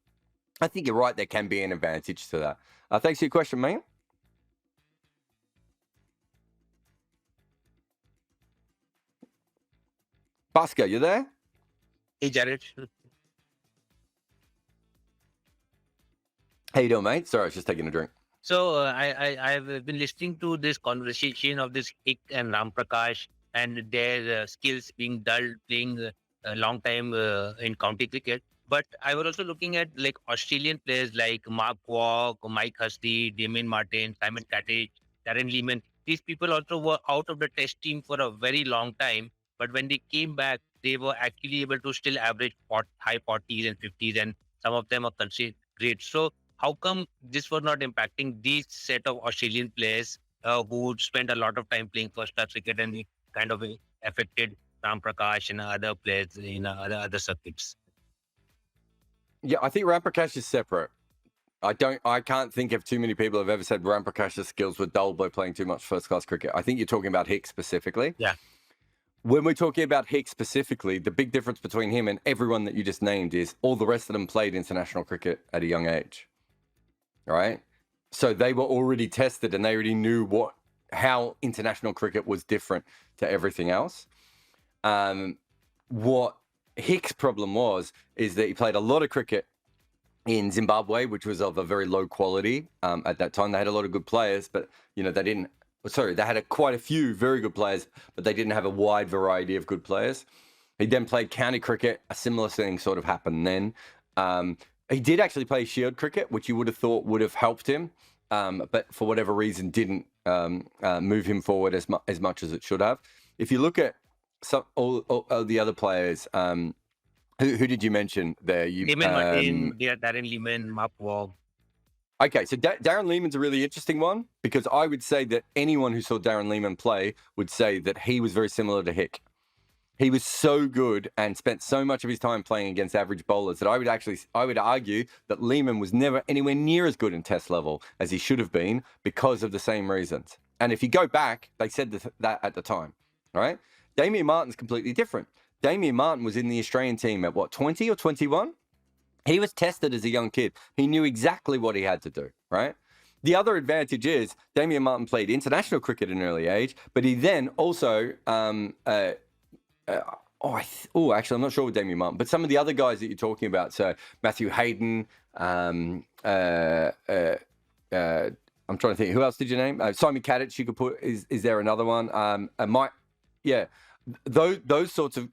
you're right. There can be an advantage to that. Thanks for your question, man. Bhaskar, you there? Hey, Jarrod. How you doing, mate? Sorry, I was just taking a drink. So I've been listening to this conversation of this Hick and Prakash and their skills being dull playing a long time in county cricket. But I was also looking at like Australian players like Waugh, Mike Husty, Damien Martin, Simon Cattage, Darren Lehman. These people also were out of the test team for a very long time. But when they came back, they were actually able to still average high 40s and 50s, and some of them are considered great. So how come this was not impacting these set of Australian players who spent a lot of time playing first-class cricket and kind of affected Ram Prakash and other players in other circuits? Yeah, I think Ram Prakash is separate. I can't think of too many people who have ever said Ram Prakash's skills were dull by playing too much first-class cricket. I think you're talking about Hicks specifically. Yeah. When we're talking about Hicks specifically, the big difference between him and everyone that you just named is all the rest of them played international cricket at a young age. Right? So they were already tested and they already knew how international cricket was different to everything else. What Hicks' problem is that he played a lot of cricket in Zimbabwe, which was of a very low quality at that time. They had a lot of good players, but they had quite a few very good players, but they didn't have a wide variety of good players. He then played county cricket. A similar thing sort of happened then. He did actually play Shield cricket, which you would have thought would have helped him, but for whatever reason didn't move him forward as much as it should have. If you look at all the other players, who did you mention there? Damien Martin, Darren Lehman, Mark Waugh. Okay, so Darren Lehman's a really interesting one because I would say that anyone who saw Darren Lehman play would say that he was very similar to Hick. He was so good and spent so much of his time playing against average bowlers that I would argue that Lehman was never anywhere near as good in test level as he should have been because of the same reasons. And if you go back, they said that at the time, right? Damien Martin's completely different. Damien Martin was in the Australian team at 20 or 21? He was tested as a young kid. He knew exactly what he had to do, right? The other advantage is Damien Martin played international cricket at an early age, but he then also actually, I'm not sure with Damien Martin, but some of the other guys that you're talking about, so Matthew Hayden, I'm trying to think, who else did you name? Simon Cattage, you could put, is there another one? Mike, yeah, those sorts of,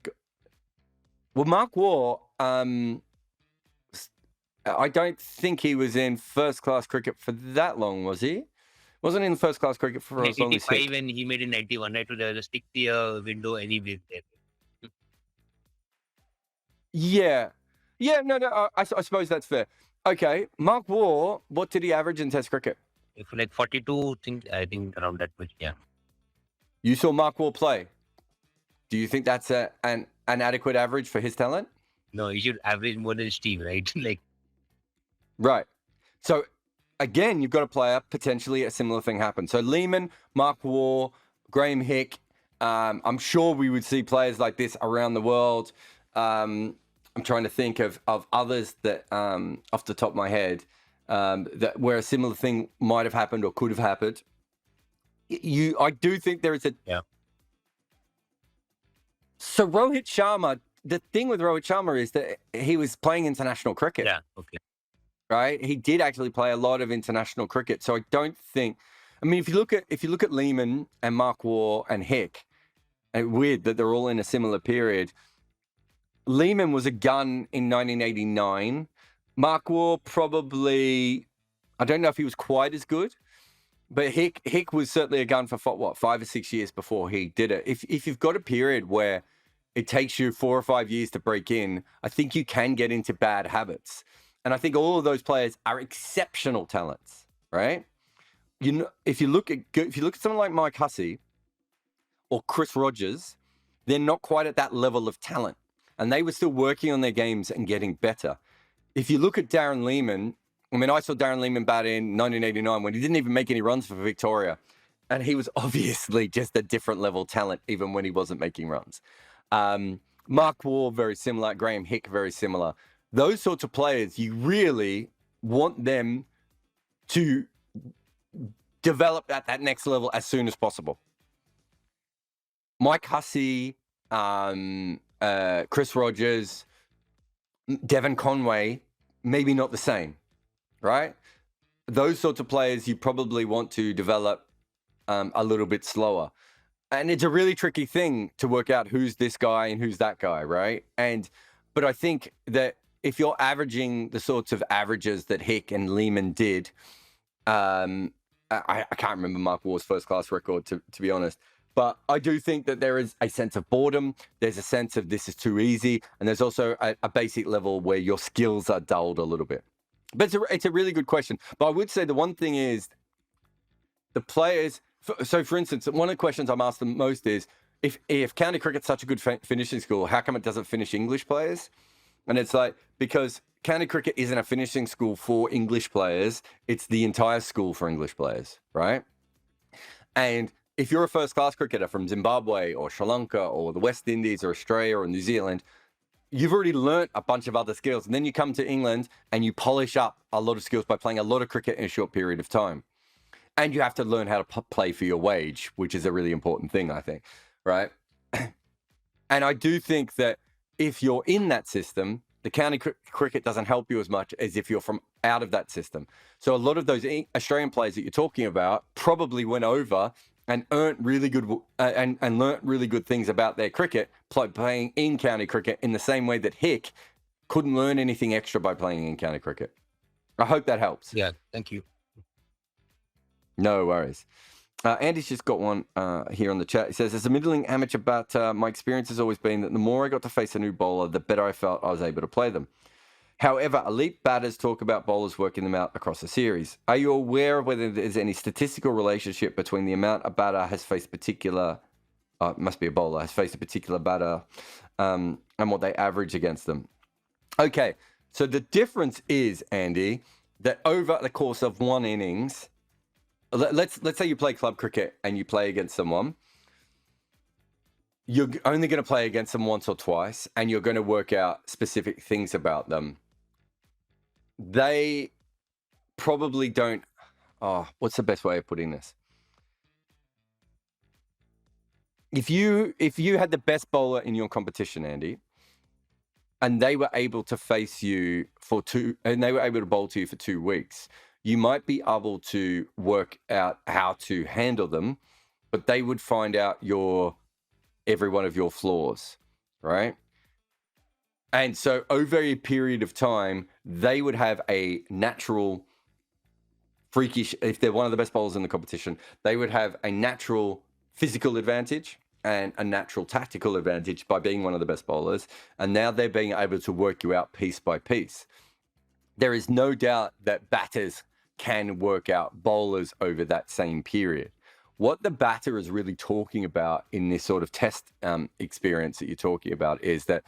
well, Mark Waugh, I don't think he was in first-class cricket for that long, was he? Wasn't in first class cricket for In as long as 85 Hick. and he made in 91, right? So there was a 6-year window anyway there. Yeah. Yeah, no, I suppose that's fair. Okay, Mark Waugh, what did he average in Test cricket? If like 42, I think around that much, yeah. You saw Mark Waugh play. Do you think that's an adequate average for his talent? No, he should average more than Steve, right? Like, Right. So, again, you've got a player, potentially a similar thing happen. So, Lehman, Mark Waugh, Graham Hick, I'm sure we would see players like this around the world. I'm trying to think of others that, off the top of my head, that where a similar thing might have happened or could have happened. I do think there is a... Yeah. So, Rohit Sharma, the thing with Rohit Sharma is that he was playing international cricket. yeah, okay. Right, he did actually play a lot of international cricket. So I don't think. I mean, if you look at Lehman and Mark Waugh and Hick, and weird that they're all in a similar period. Lehman was a gun in 1989. Mark Waugh probably, I don't know if he was quite as good, but Hick was certainly a gun for 5 or 6 years before he did it. If you've got a period where it takes you 4 or 5 years to break in, I think you can get into bad habits. And I think all of those players are exceptional talents, right? You know, if you look at someone like Mike Hussey or Chris Rogers, they're not quite at that level of talent, and they were still working on their games and getting better. If you look at Darren Lehman, I mean, I saw Darren Lehman bat in 1989 when he didn't even make any runs for Victoria, and he was obviously just a different level talent even when he wasn't making runs. Mark Waugh, very similar. Graham Hick, very similar. Those sorts of players, you really want them to develop at that next level as soon as possible. Mike Hussey, Chris Rogers, Devon Conway, maybe not the same, right? Those sorts of players you probably want to develop a little bit slower. And it's a really tricky thing to work out who's this guy and who's that guy, right? But I think that if you're averaging the sorts of averages that Hick and Lehman did, I can't remember Mark Waugh's first class record, to be honest. But I do think that there is a sense of boredom. There's a sense of this is too easy. And there's also a basic level where your skills are dulled a little bit. But it's a really good question. But I would say the one thing is the players. So, for instance, one of the questions I'm asked the most is, if county cricket's such a good finishing school, how come it doesn't finish English players? And it's like, because county cricket isn't a finishing school for English players. It's the entire school for English players, right? And if you're a first-class cricketer from Zimbabwe or Sri Lanka or the West Indies or Australia or New Zealand, you've already learnt a bunch of other skills. And then you come to England and you polish up a lot of skills by playing a lot of cricket in a short period of time. And you have to learn how to play for your wage, which is a really important thing, I think, right? And I do think that if you're in that system, the county cricket doesn't help you as much as if you're from out of that system. So a lot of those Australian players that you're talking about probably went over and earned really good and learnt really good things about their cricket playing in county cricket, in the same way that Hick couldn't learn anything extra by playing in county cricket. I hope that helps. Yeah, thank you. No worries. Andy's just got one here on the chat. He says, as a middling amateur batter, my experience has always been that the more I got to face a new bowler, the better I felt I was able to play them. However, elite batters talk about bowlers working them out across a series. Are you aware of whether there's any statistical relationship between the amount a batter has faced particular, it must be a bowler, has faced a particular batter and what they average against them? Okay, so the difference is, Andy, that over the course of one innings, let's say you play club cricket and you play against someone. You're only going to play against them once or twice, and you're going to work out specific things about them. They probably don't. Oh, what's the best way of putting this? If you had the best bowler in your competition, Andy, and they were able to face you and they were able to bowl to you for 2 weeks, you might be able to work out how to handle them, but they would find out every one of your flaws, right? And so over a period of time, they would have a natural freakish, if they're one of the best bowlers in the competition, they would have a natural physical advantage and a natural tactical advantage by being one of the best bowlers. And now they're being able to work you out piece by piece. There is no doubt that batters can work out bowlers over that same period. What the batter is really talking about in this sort of test experience that you're talking about is that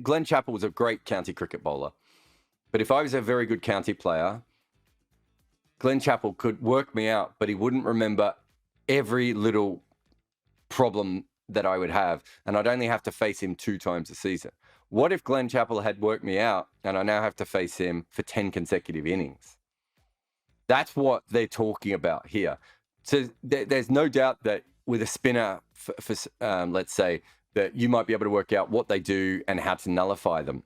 Glenn Chappell was a great county cricket bowler, but if I was a very good county player, Glenn Chappell could work me out, but he wouldn't remember every little problem that I would have, and I'd only have to face him 2 times a season. What if Glenn Chappell had worked me out and I now have to face him for 10 consecutive innings? That's what they're talking about here. So there's no doubt that with a spinner, let's say, that you might be able to work out what they do and how to nullify them,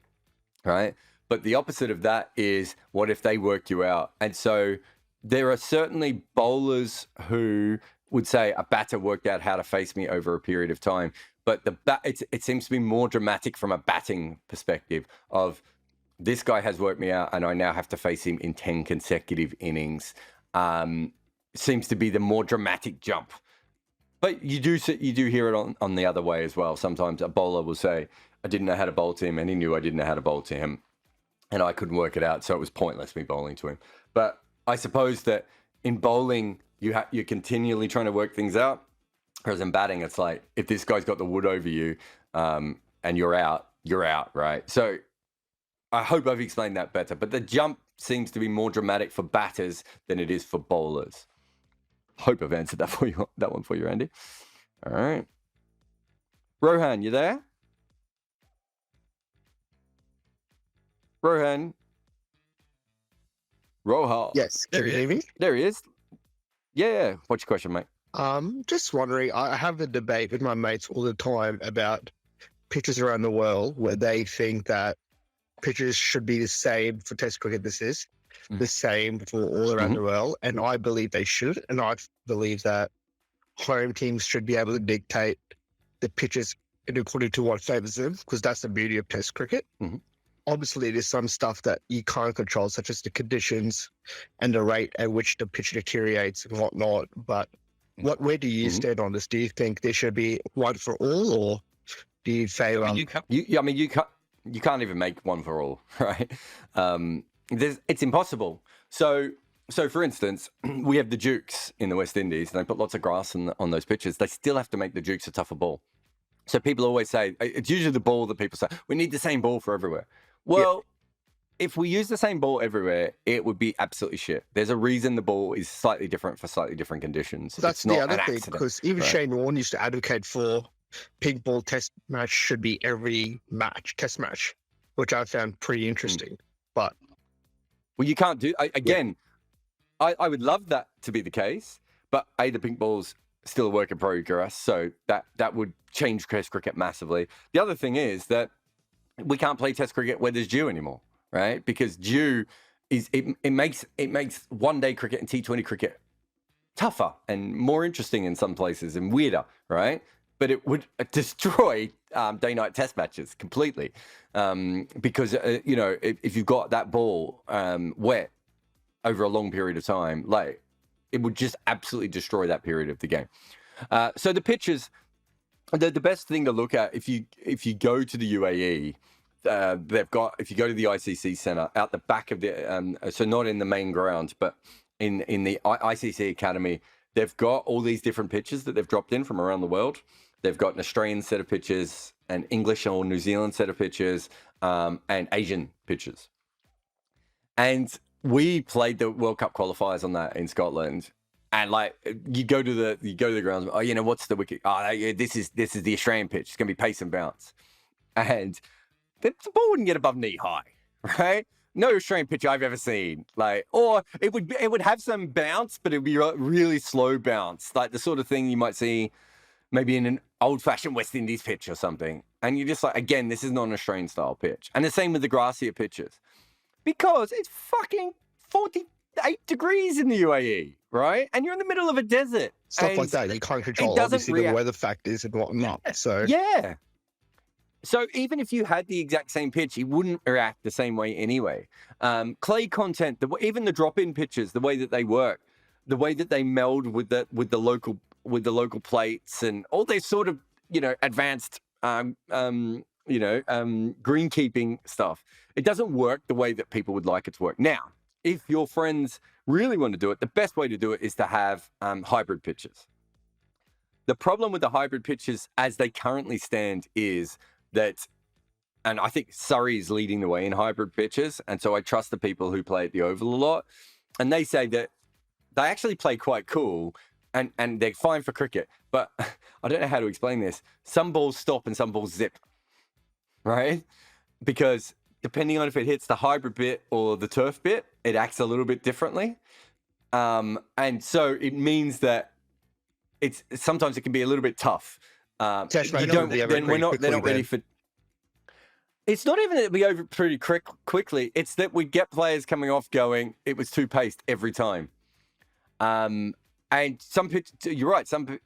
right? But the opposite of that is, what if they work you out? And so there are certainly bowlers who would say a batter worked out how to face me over a period of time. But it seems to be more dramatic from a batting perspective of, this guy has worked me out and I now have to face him in 10 consecutive innings. Seems to be the more dramatic jump. But you do hear it on the other way as well. Sometimes a bowler will say, I didn't know how to bowl to him, and he knew I didn't know how to bowl to him, and I couldn't work it out, so it was pointless me bowling to him. But I suppose that in bowling, you're continually trying to work things out, whereas in batting, it's like, if this guy's got the wood over you and you're out, right? So I hope I've explained that better. But the jump seems to be more dramatic for batters than it is for bowlers. Hope I've answered that one for you, Andy. All right. Rohan, you there? Rohan. Yes, can you hear me? There he is. Yeah. What's your question, mate? Just wondering, I have a debate with my mates all the time about pitches around the world where they think that pitches should be the same for Test cricket. This is the same for all around the world, and I believe they should. And I believe that home teams should be able to dictate the pitches according to what favors them, because that's the beauty of Test cricket. Obviously, there's some stuff that you can't control, such as the conditions and the rate at which the pitch deteriorates and whatnot. But where do you stand on this? Do you think there should be one for all, or do you favor? You can't even make one for all, right? It's impossible. So for instance, we have the Dukes in the West Indies, and they put lots of grass on those pitches. They still have to make the Dukes a tougher ball. So people always say, it's usually the ball that people say, we need the same ball for everywhere. Well, if we use the same ball everywhere, it would be absolutely shit. There's a reason the ball is slightly different for slightly different conditions. That's the other thing, because even Shane Warne used to advocate for pink ball test match should be every test match, which I found pretty interesting. But you can't do I would love that to be the case, but the pink ball's still a work in progress, so that would change Test cricket massively. The other thing is that we can't play Test cricket where there's dew anymore, right? Because dew it makes one-day cricket and T20 cricket tougher and more interesting in some places and weirder, right? But it would destroy day-night test matches completely, because if you've got that ball wet over a long period of time, like, it would just absolutely destroy that period of the game. So the pitches, the best thing to look at, if you go to the UAE, they've got, if you go to the ICC Centre out the back of the so not in the main ground, but in the ICC Academy, they've got all these different pitches that they've dropped in from around the world. They've got an Australian set of pitches, an English or New Zealand set of pitches, and Asian pitches. And we played the World Cup qualifiers on that in Scotland. And like, you go to the grounds. Oh, what's the wicket? Oh, yeah, this is the Australian pitch. It's gonna be pace and bounce. And the ball wouldn't get above knee high, right? No Australian pitch I've ever seen. Like, or it would have some bounce, but it'd be a really slow bounce, like the sort of thing you might see maybe in an old-fashioned West Indies pitch or something. And you're just like, again, this is not an Australian-style pitch. And the same with the grassier pitches. Because it's fucking 48 degrees in the UAE, right? And you're in the middle of a desert. Stuff like that, you can't control, obviously, the weather factors and whatnot. So yeah. So even if you had the exact same pitch, he wouldn't react the same way anyway. Clay content, even the drop-in pitches, the way that they work, the way that they meld with the local plates and all this sort of advanced greenkeeping stuff. It doesn't work the way that people would like it to work. Now, if your friends really want to do it, the best way to do it is to have hybrid pitches. The problem with the hybrid pitches as they currently stand is that, and I think Surrey is leading the way in hybrid pitches, and so I trust the people who play at the Oval a lot, and they say that they actually play quite cool, and they're fine for cricket, but I don't know how to explain this. Some balls stop and some balls zip, right? Because depending on if it hits the hybrid bit or the turf bit, it acts a little bit differently, and so it means that sometimes it can be a little bit tough. They're not ready for. It's not even that it'd be over pretty quickly. It's that we get players coming off going, it was too paced every time. And you're right. Some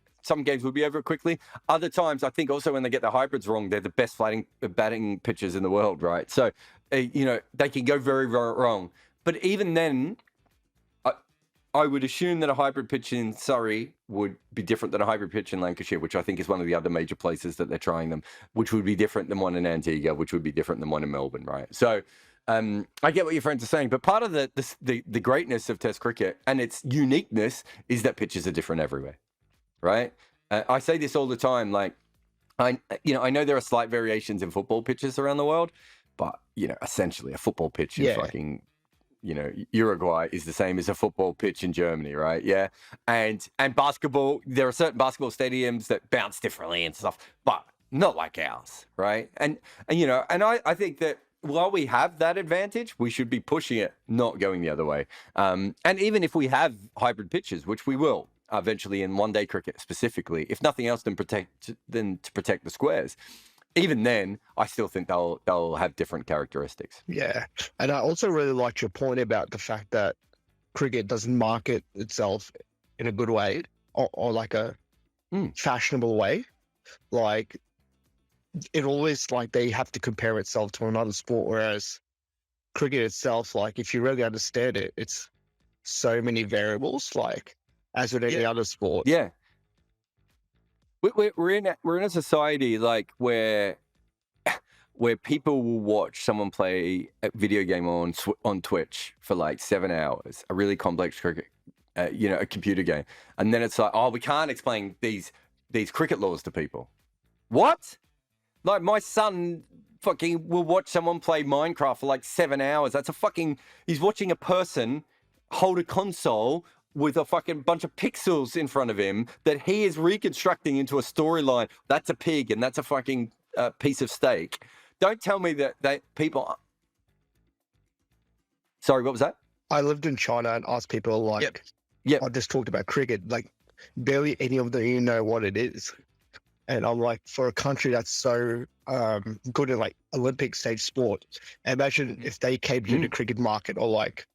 games will be over quickly. Other times, I think also when they get the hybrids wrong, they're the best batting pitchers in the world, right? So, they can go very, very wrong. But even then, I would assume that a hybrid pitch in Surrey would be different than a hybrid pitch in Lancashire, which I think is one of the other major places that they're trying them, which would be different than one in Antigua, which would be different than one in Melbourne, right? So I get what your friends are saying, but part of the greatness of Test cricket and its uniqueness is that pitches are different everywhere, right? I say this all the time, like, I know there are slight variations in football pitches around the world, but, essentially a football pitch in fucking... Uruguay is the same as a football pitch in Germany, right? Yeah. And basketball, there are certain basketball stadiums that bounce differently and stuff, but not like ours, right? And I think that while we have that advantage, we should be pushing it, not going the other way. And even if we have hybrid pitches, which we will eventually in one-day cricket specifically, if nothing else than to protect the squares, even then, I still think they'll have different characteristics. Yeah. And I also really liked your point about the fact that cricket doesn't market itself in a good way or like a fashionable way. Like, it always, like, they have to compare itself to another sport, whereas cricket itself, like, if you really understand it, it's so many variables, like, as with any other sport. Yeah. We're in a society like where people will watch someone play a video game on Twitch for like 7 hours, a really complex cricket, a computer game, and then it's like, oh, we can't explain these cricket laws to people. What? Like, my son fucking will watch someone play Minecraft for like 7 hours. He's watching a person hold a console with a fucking bunch of pixels in front of him that he is reconstructing into a storyline. That's a pig and that's a fucking piece of steak. Don't tell me that people... Sorry, what was that? I lived in China and asked people, like, I just talked about cricket, like, barely any of them even know what it is. And I'm like, for a country that's so good at, like, Olympic stage sport, imagine if they came to the cricket market or, like,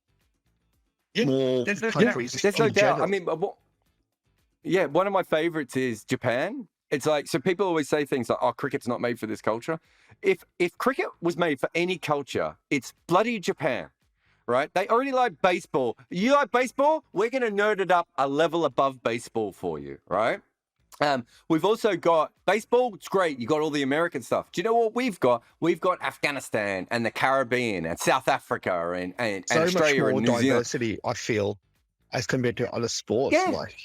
more countries. There's no doubt. I mean, one of my favorites is Japan. It's like, so people always say things like, oh, cricket's not made for this culture. If cricket was made for any culture, it's bloody Japan, right? They already like baseball. You like baseball? We're going to nerd it up a level above baseball for you, right? We've also got baseball. It's great. You got all the American stuff. Do you know what we've got? We've got Afghanistan and the Caribbean and South Africa and so Australia much more and New Zealand. Diversity, I feel, as compared to other sports. Yeah. Like,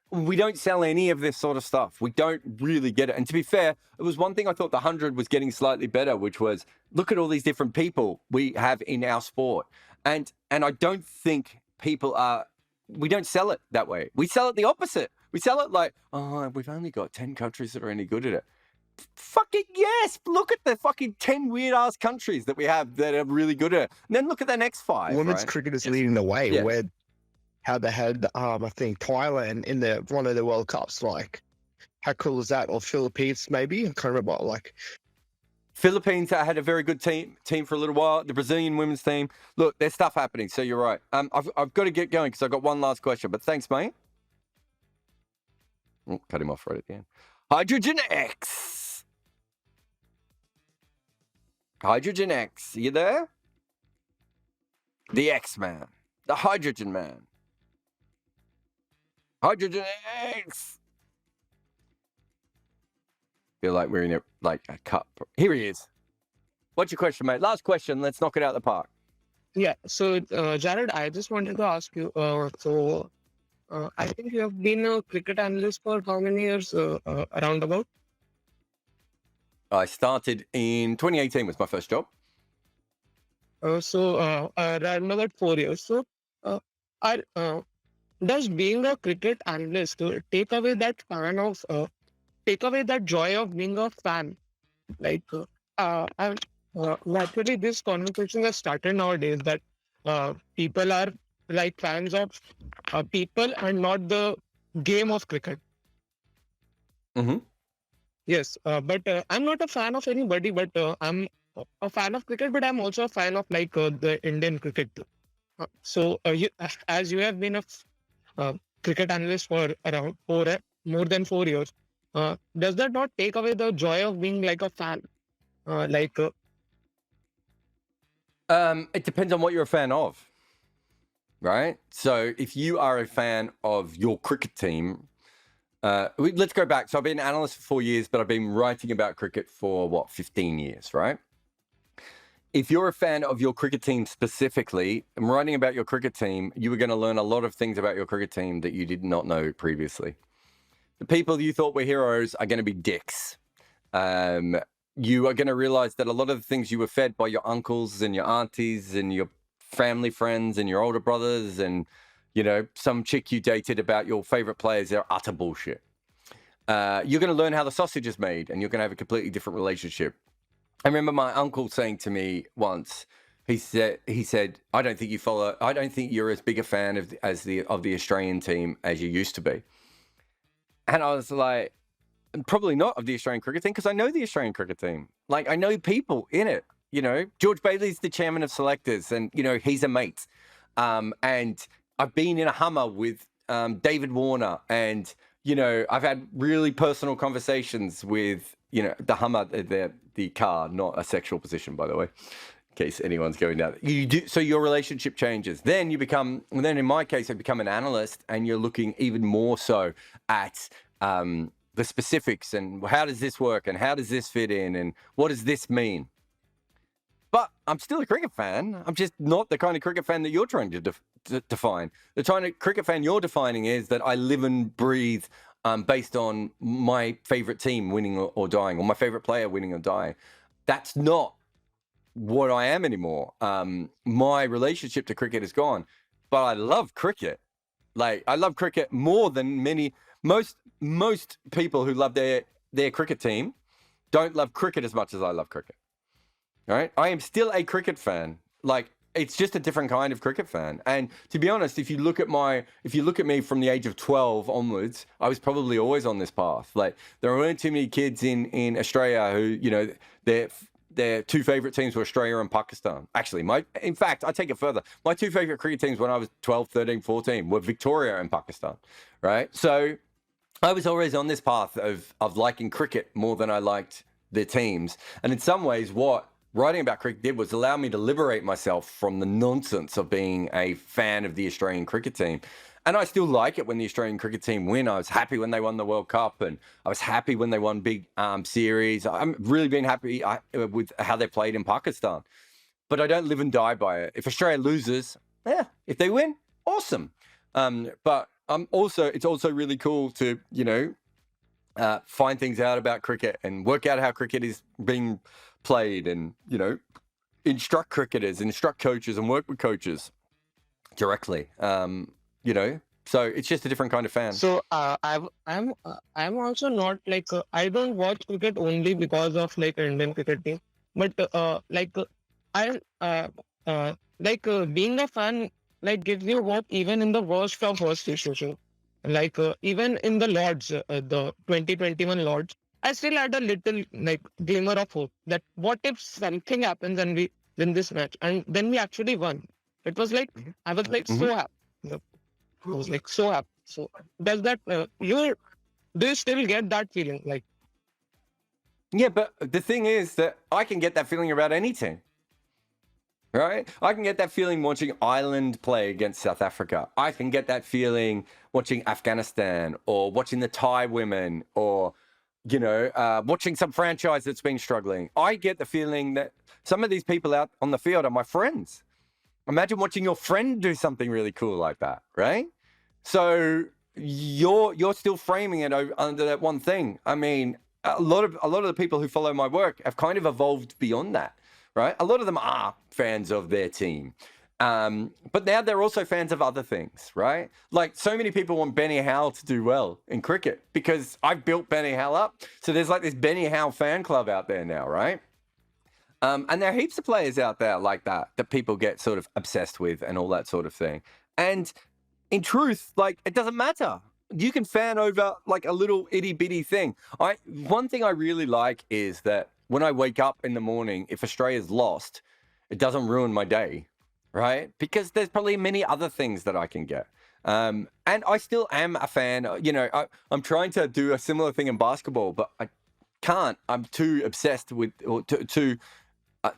we don't sell any of this sort of stuff. We don't really get it. And to be fair, it was one thing I thought the 100 was getting slightly better, which was, look at all these different people we have in our sport. And I don't think people are... We don't sell it that way. We sell it the opposite. We sell it like, oh, we've only got 10 countries that are any good at it. Fucking yes. Look at the fucking 10 weird-ass countries that we have that are really good at it. And then look at the next 5. Women's cricket is leading the way, where how they had, I think, Thailand in one of the World Cups. Like, how cool is that? Or Philippines, maybe? I can't remember. Like, Philippines had a very good team for a little while. The Brazilian women's team. Look, there's stuff happening. So you're right. I've got to get going because I've got one last question. But thanks, mate. Oh, cut him off right at the end. Hydrogen X. Hydrogen X. You there? The X-Man. The Hydrogen Man. Hydrogen X. Feel like we're in a cup. Here he is. What's your question, mate? Last question. Let's knock it out of the park. Yeah. So, Jarrod, I just wanted to ask you. I think you have been a cricket analyst for how many years? Around about. I started in 2018 was my first job. Around about 4 years. So, I does being a cricket analyst take away that take away that joy of being a fan? Like, naturally, this conversation has started nowadays that people are like fans of people and not the game of cricket. Mm-hmm. Yes, but I'm not a fan of anybody, but I'm a fan of cricket, but I'm also a fan of the Indian cricket. As you have been a cricket analyst for around more than 4 years, does that not take away the joy of being like a fan? It depends on what you're a fan of, right? So if you are a fan of your cricket team, let's go back. So I've been an analyst for 4 years, but I've been writing about cricket for 15 years, right? If you're a fan of your cricket team specifically, and writing about your cricket team, you were going to learn a lot of things about your cricket team that you did not know previously. The people you thought were heroes are going to be dicks. You are going to realize that a lot of the things you were fed by your uncles and your aunties and your family friends and your older brothers and, some chick you dated about your favorite players, they're utter bullshit. You're going to learn how the sausage is made and you're going to have a completely different relationship. I remember my uncle saying to me once, he said, I don't think you're as big a fan of the Australian team as you used to be. And I was like, probably not of the Australian cricket team, because I know the Australian cricket team. Like, I know people in it, George Bailey's the chairman of selectors and, he's a mate. And I've been in a Hummer with David Warner and, I've had really personal conversations with, the Hummer, the car, not a sexual position, by the way, in case anyone's going down. So your relationship changes. Then in my case, I become an analyst and you're looking even more so at the specifics and how does this work and how does this fit in and what does this mean? But I'm still a cricket fan. I'm just not the kind of cricket fan that you're trying to define. The kind of cricket fan you're defining is that I live and breathe based on my favorite team winning or dying, or my favorite player winning or dying. That's not what I am anymore. My relationship to cricket is gone, but I love cricket. Like, I love cricket more than most people who love their cricket team don't love cricket as much as I love cricket. All right? I am still a cricket fan. Like, it's just a different kind of cricket fan. And to be honest, if you look at me from the age of 12 onwards, I was probably always on this path. Like, there weren't too many kids in Australia who, their two favorite teams were Australia and Pakistan. Actually, in fact, I take it further. My two favorite cricket teams when I was 12, 13, 14 were Victoria and Pakistan, right? So I was always on this path of liking cricket more than I liked the teams. And in some ways, what writing about cricket did was allow me to liberate myself from the nonsense of being a fan of the Australian cricket team. And I still like it when the Australian cricket team win. I was happy when they won the World Cup, and I was happy when they won big series. I'm really been happy with how they played in Pakistan. But I don't live and die by it. If Australia loses, if they win, awesome. But it's also really cool to, find things out about cricket and work out how cricket is being played and, instruct cricketers, instruct coaches and work with coaches directly. So it's just a different kind of fan. So I'm also not I don't watch cricket only because of Indian cricket team, but being a fan gives you hope even in the worst of worst situation. Even in the Lords, the 2021 Lords, I still had a little glimmer of hope that what if something happens and we win this match, and then we actually won. It was I was so happy. I was so happy. So does that do you still get that feeling? Like, Yeah, but the thing is that I can get that feeling about any team. Right? I can get that feeling watching Ireland play against South Africa. I can get that feeling watching Afghanistan or watching the Thai women or, watching some franchise that's been struggling. I get the feeling that some of these people out on the field are my friends. Imagine watching your friend do something really cool like that, right? So you're still framing it under that one thing. I mean, a lot of the people who follow my work have kind of evolved beyond that. Right? A lot of them are fans of their team. But now they're also fans of other things, right? Like so many people want Benny Howell to do well in cricket because I've built Benny Howell up. So there's like this Benny Howell fan club out there now, right? And there are heaps of players out there like that people get sort of obsessed with and all that sort of thing. And in truth, like it doesn't matter. You can fan over like a little itty bitty thing. One thing I really like is that when I wake up in the morning, if Australia's lost, it doesn't ruin my day, right? Because there's probably many other things that I can get. And I still am a fan. I'm trying to do a similar thing in basketball, but I can't. I'm too obsessed with, or too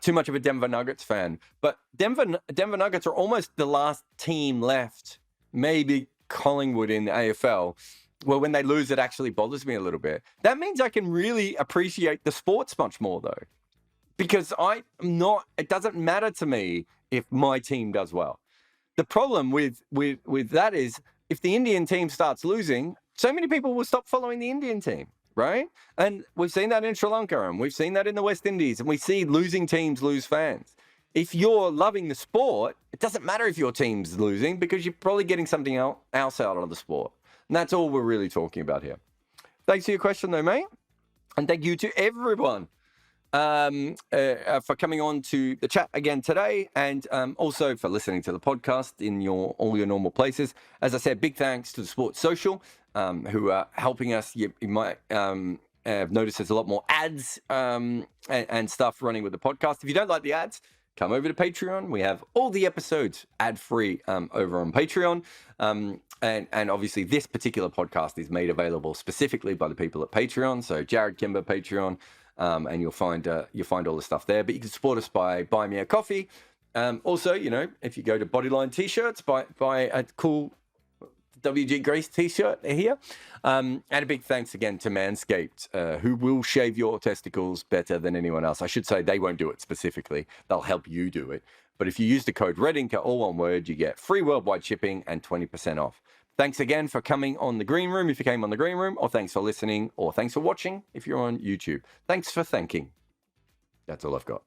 much of a Denver Nuggets fan. But Denver Nuggets are almost the last team left, maybe Collingwood in the AFL. Well, when they lose, it actually bothers me a little bit. That means I can really appreciate the sports much more, though. Because it doesn't matter to me if my team does well. The problem with that is if the Indian team starts losing, so many people will stop following the Indian team, right? And we've seen that in Sri Lanka, and we've seen that in the West Indies, and we see losing teams lose fans. If you're loving the sport, it doesn't matter if your team's losing because you're probably getting something else out of the sport. And that's all we're really talking about here. Thanks for your question, though, mate. And thank you to everyone for coming on to the chat again today, and also for listening to the podcast in all your normal places. As I said, big thanks to the Sports Social, who are helping us. You might have noticed there's a lot more ads and stuff running with the podcast. If you don't like the ads, come over to Patreon. We have all the episodes ad-free over on Patreon. And obviously this particular podcast is made available specifically by the people at Patreon. So Jarrod Kimber, Patreon, and you'll find all the stuff there. But you can support us by buying me a coffee. Also, if you go to Bodyline T-shirts, buy a cool WG Grace T-shirt here. And a big thanks again to Manscaped, who will shave your testicles better than anyone else. I should say they won't do it specifically. They'll help you do it. But if you use the code REDINKA, all one word, you get free worldwide shipping and 20% off. Thanks again for coming on the Green Room if you came on the Green Room, or thanks for listening, or thanks for watching if you're on YouTube. Thanks for thanking. That's all I've got.